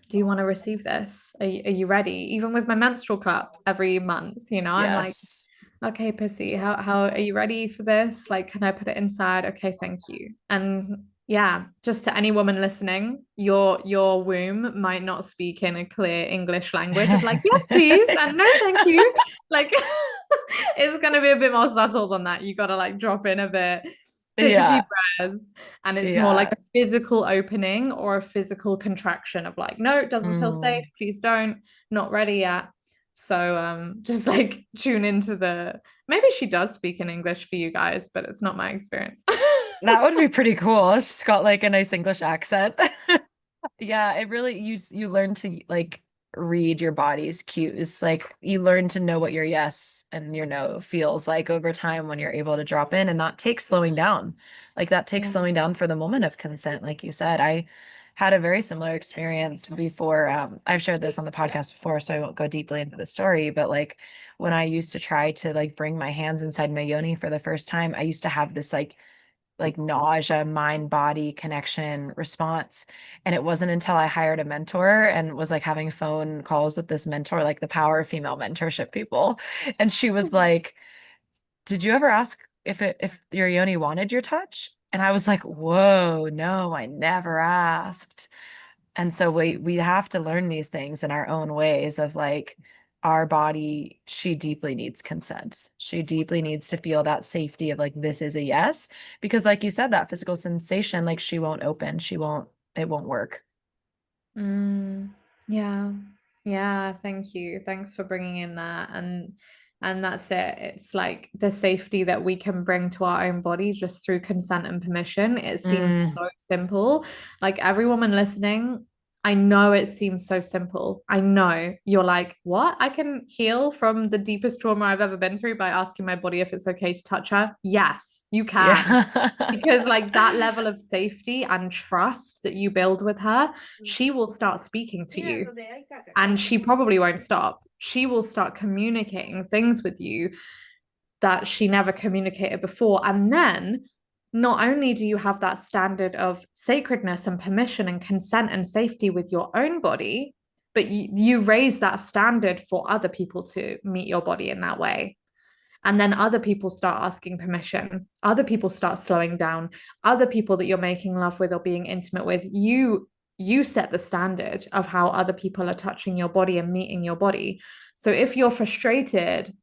do you want to receive this? Are you ready? Even with my menstrual cup every month, I'm like, Yes. okay, pussy, how are you ready for this? Like, can I put it inside? Okay, thank you. And yeah, just to any woman listening, your womb might not speak in a clear English language of like, yes, please, and no, thank you. Like, it's gonna be a bit more subtle than that. You gotta like drop in a bit, take a few Yeah. breaths, and it's more like Yeah. a physical opening or a physical contraction of like, no, it doesn't feel safe. Please don't, not ready yet. So just like tune into maybe she does speak in English for you guys, but it's not my experience. That would be pretty cool. She's got like a nice English accent. Yeah, it really you learn to like read your body's cues. Like you learn to know what your yes and your no feels like over time when you're able to drop in, and that takes slowing down. Like that takes Yeah. slowing down for the moment of consent. Like you said, I had a very similar experience before. I've shared this on the podcast before, so I won't go deeply into the story, but like when I used to try to like bring my hands inside my yoni for the first time, I used to have this like nausea, mind body connection response. And it wasn't until I hired a mentor and was like having phone calls with this mentor, like the power of female mentorship people. And she was like, did you ever ask if your yoni wanted your touch? And I was like, whoa, no, I never asked. And so we have to learn these things in our own ways of like our body, she deeply needs consent. She deeply needs to feel that safety of like this is a yes. Because like you said, that physical sensation, like she won't open, it won't work. Yeah. Yeah, thank you. Thanks for bringing in that. And that's it. It's like the safety that we can bring to our own body just through consent and permission. It seems Mm, so simple. Like every woman listening, I know it seems so simple. I know you're like, what? I can heal from the deepest trauma I've ever been through by asking my body if it's okay to touch her. Yes, you can. yeah. Because like that level of safety and trust that you build with her, she will start speaking to you and she probably won't stop. She will start communicating things with you that she never communicated before. And then not only do you have that standard of sacredness and permission and consent and safety with your own body, but you raise that standard for other people to meet your body in that way. And then other people start asking permission. Other people start slowing down. Other people that you're making love with or being intimate with, you set the standard of how other people are touching your body and meeting your body. So if you're frustrated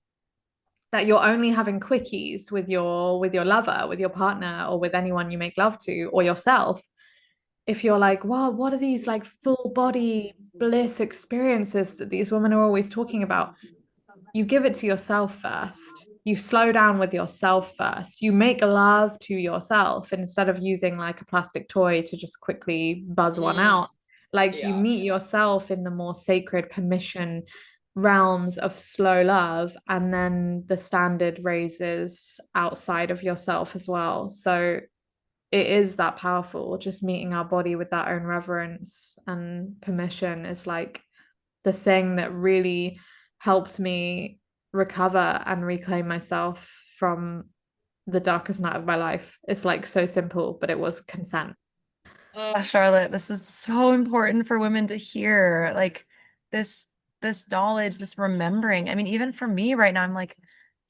that you're only having quickies with your lover, with your partner, or with anyone you make love to, or yourself, if you're like, wow, what are these like full body bliss experiences that these women are always talking about? You give it to yourself first. You slow down with yourself first. You make love to yourself instead of using like a plastic toy to just quickly buzz one out. Like you Yeah. meet yourself in the more sacred permission realms of slow love, and then the standard raises outside of yourself as well. So it is that powerful. Just meeting our body with that own reverence and permission is like the thing that really helped me recover and reclaim myself from the darkest night of my life. It's like so simple, but it was consent. Oh, Charlotte, this is so important for women to hear. Like this, this knowledge, this remembering. I mean, even for me right now, I'm like,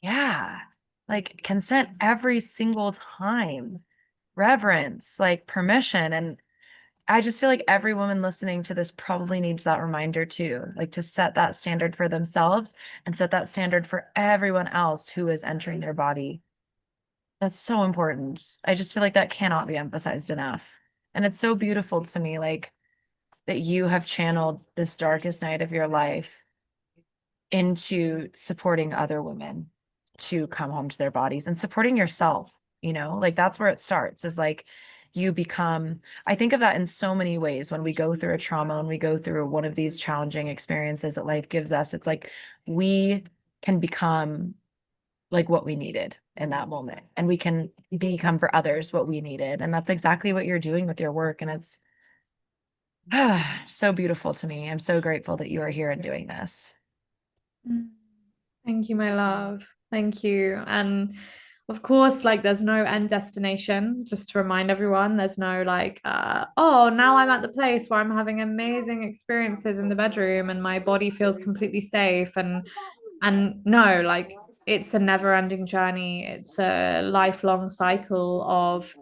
yeah, like consent every single time, reverence, like permission. And I just feel like every woman listening to this probably needs that reminder too, like to set that standard for themselves and set that standard for everyone else who is entering their body. That's so important. I just feel like that cannot be emphasized enough. And it's so beautiful to me, like that you have channeled this darkest night of your life into supporting other women to come home to their bodies and supporting yourself. like that's where it starts, is like you become, I think of that in so many ways when we go through a trauma, when we go through one of these challenging experiences that life gives us, it's like we can become like what we needed in that moment, and we can become for others what we needed. And that's exactly what you're doing with your work. And it's so beautiful to me. I'm so grateful that you are here and doing this. Thank you, my love. Thank you. And of course, like there's no end destination, just to remind everyone, there's no like, oh, now I'm at the place where I'm having amazing experiences in the bedroom and my body feels completely safe. And no, like it's a never-ending journey. It's a lifelong cycle of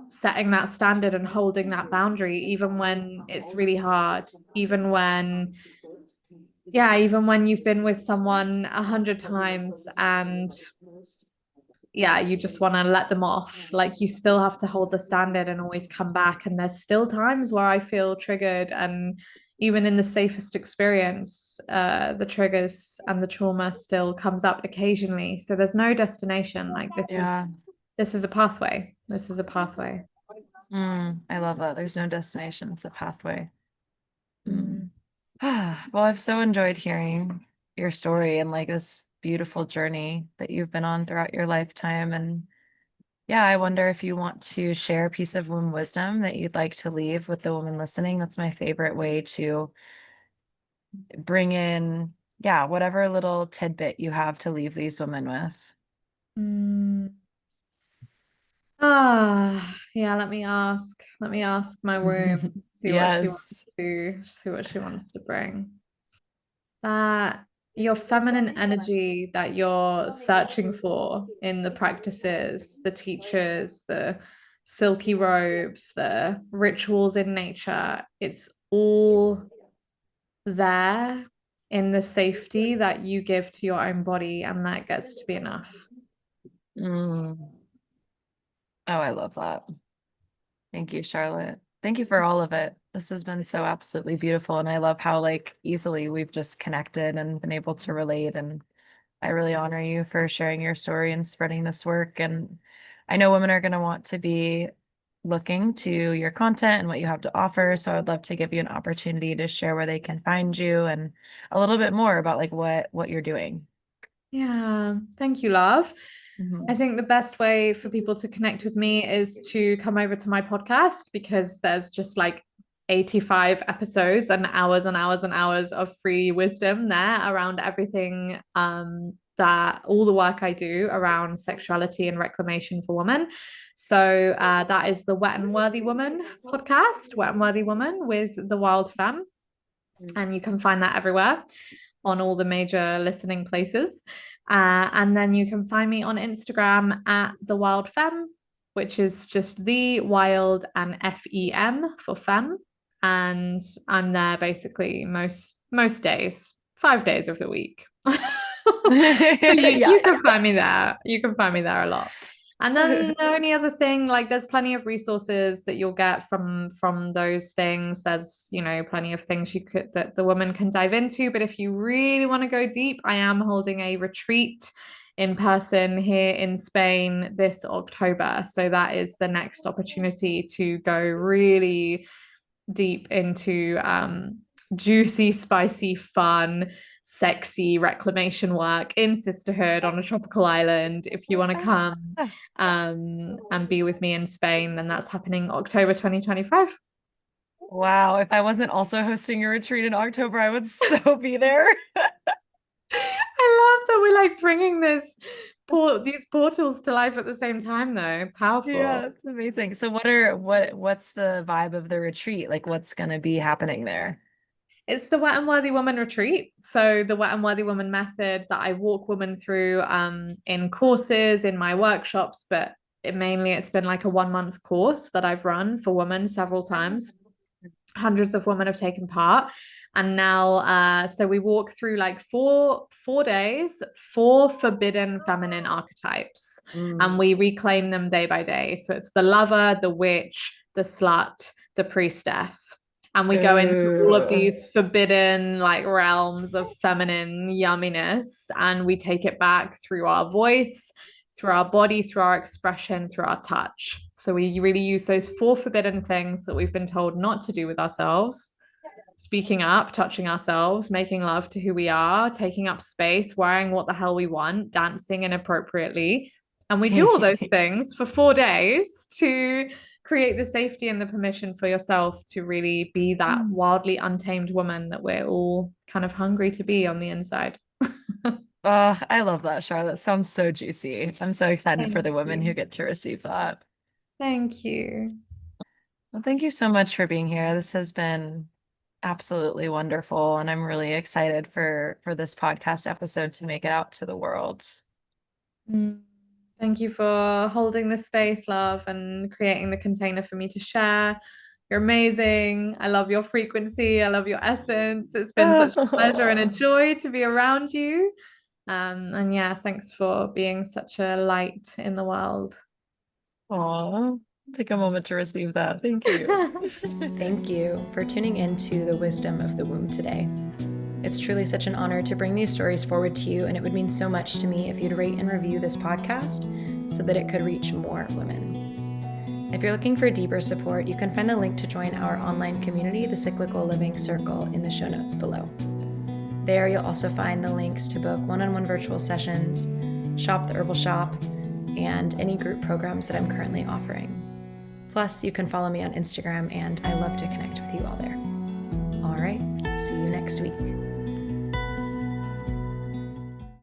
setting that standard and holding that boundary, even when it's really hard, even when you've been with someone 100 times and you just want to let them off. Like you still have to hold the standard and always come back. And there's still times where I feel triggered, and even in the safest experience, the triggers and the trauma still comes up occasionally. So there's no destination. Like this is a pathway. This is a pathway. I love that. There's no destination. It's a pathway. Well, I've so enjoyed hearing your story and like this beautiful journey that you've been on throughout your lifetime. And yeah, I wonder if you want to share a piece of womb wisdom that you'd like to leave with the woman listening. That's my favorite way to bring in, whatever little tidbit you have to leave these women with. Let me ask my womb, see what she wants to bring. That your feminine energy that you're searching for in the practices, the teachers, the silky robes, the rituals in nature, it's all there in the safety that you give to your own body, and that gets to be enough. Oh, I love that. Thank you, Charlotte. Thank you for all of it. This has been so absolutely beautiful. And I love how like easily we've just connected and been able to relate. And I really honor you for sharing your story and spreading this work. And I know women are going to want to be looking to your content and what you have to offer. So I'd love to give you an opportunity to share where they can find you and a little bit more about like what you're doing. Yeah, thank you, love. I think the best way for people to connect with me is to come over to my podcast, because there's just like 85 episodes and hours and hours and hours of free wisdom there around everything, that all the work I do around sexuality and reclamation for women. So that is the Wet and Worthy Woman podcast, Wet and Worthy Woman with the Wild Femme. And you can find that everywhere on all the major listening places. And then you can find me on Instagram at the Wild Femme, which is just the wild and FEM for femme. And I'm there basically most days, 5 days of the week. You can find me there. You can find me there a lot. And then the only other thing, like there's plenty of resources that you'll get from those things. There's, plenty of things that the woman can dive into. But if you really want to go deep, I am holding a retreat in person here in Spain this October. So that is the next opportunity to go really deep into juicy, spicy, fun, sexy reclamation work in sisterhood on a tropical island. If you want to come and be with me in Spain, then that's happening October 2025. Wow, if I wasn't also hosting your retreat in October, I would so be there. I love that we're like bringing these portals to life at the same time, though. Powerful. Yeah, it's amazing. So what's the vibe of the retreat? Like what's going to be happening there? It's the Wet and Worthy Woman retreat. So the Wet and Worthy Woman method that I walk women through in courses, in my workshops, but it's been like a 1 month course that I've run for women several times. Hundreds of women have taken part. And now, so we walk through like four days, 4 forbidden feminine archetypes, and we reclaim them day by day. So it's the lover, the witch, the slut, the priestess. And we go into all of these forbidden like realms of feminine yumminess, and we take it back through our voice, through our body, through our expression, through our touch. So we really use those 4 forbidden things that we've been told not to do with ourselves: speaking up, touching ourselves, making love to who we are, taking up space, wearing what the hell we want, dancing inappropriately. And we do all those things for 4 days to create the safety and the permission for yourself to really be that wildly untamed woman that we're all kind of hungry to be on the inside. Oh, I love that, Charlotte. Sounds so juicy. I'm so excited for the women who you. get to receive that. Thank you. Well, thank you so much for being here. This has been absolutely wonderful, and I'm really excited for this podcast episode to make it out to the world. Thank you for holding the space, love, and creating the container for me to share. You're amazing. I love your frequency. I love your essence. It's been such a pleasure and a joy to be around you. And yeah, thanks for being such a light in the world. Aw, take a moment to receive that. Thank you. Thank you for tuning into the wisdom of the womb today. It's truly such an honor to bring these stories forward to you, and it would mean so much to me if you'd rate and review this podcast so that it could reach more women. If you're looking for deeper support, you can find the link to join our online community, the Cyclical Living Circle, in the show notes below. There, you'll also find the links to book one-on-one virtual sessions, shop the herbal shop, and any group programs that I'm currently offering. Plus, you can follow me on Instagram, and I love to connect with you all there. All right, see you next week.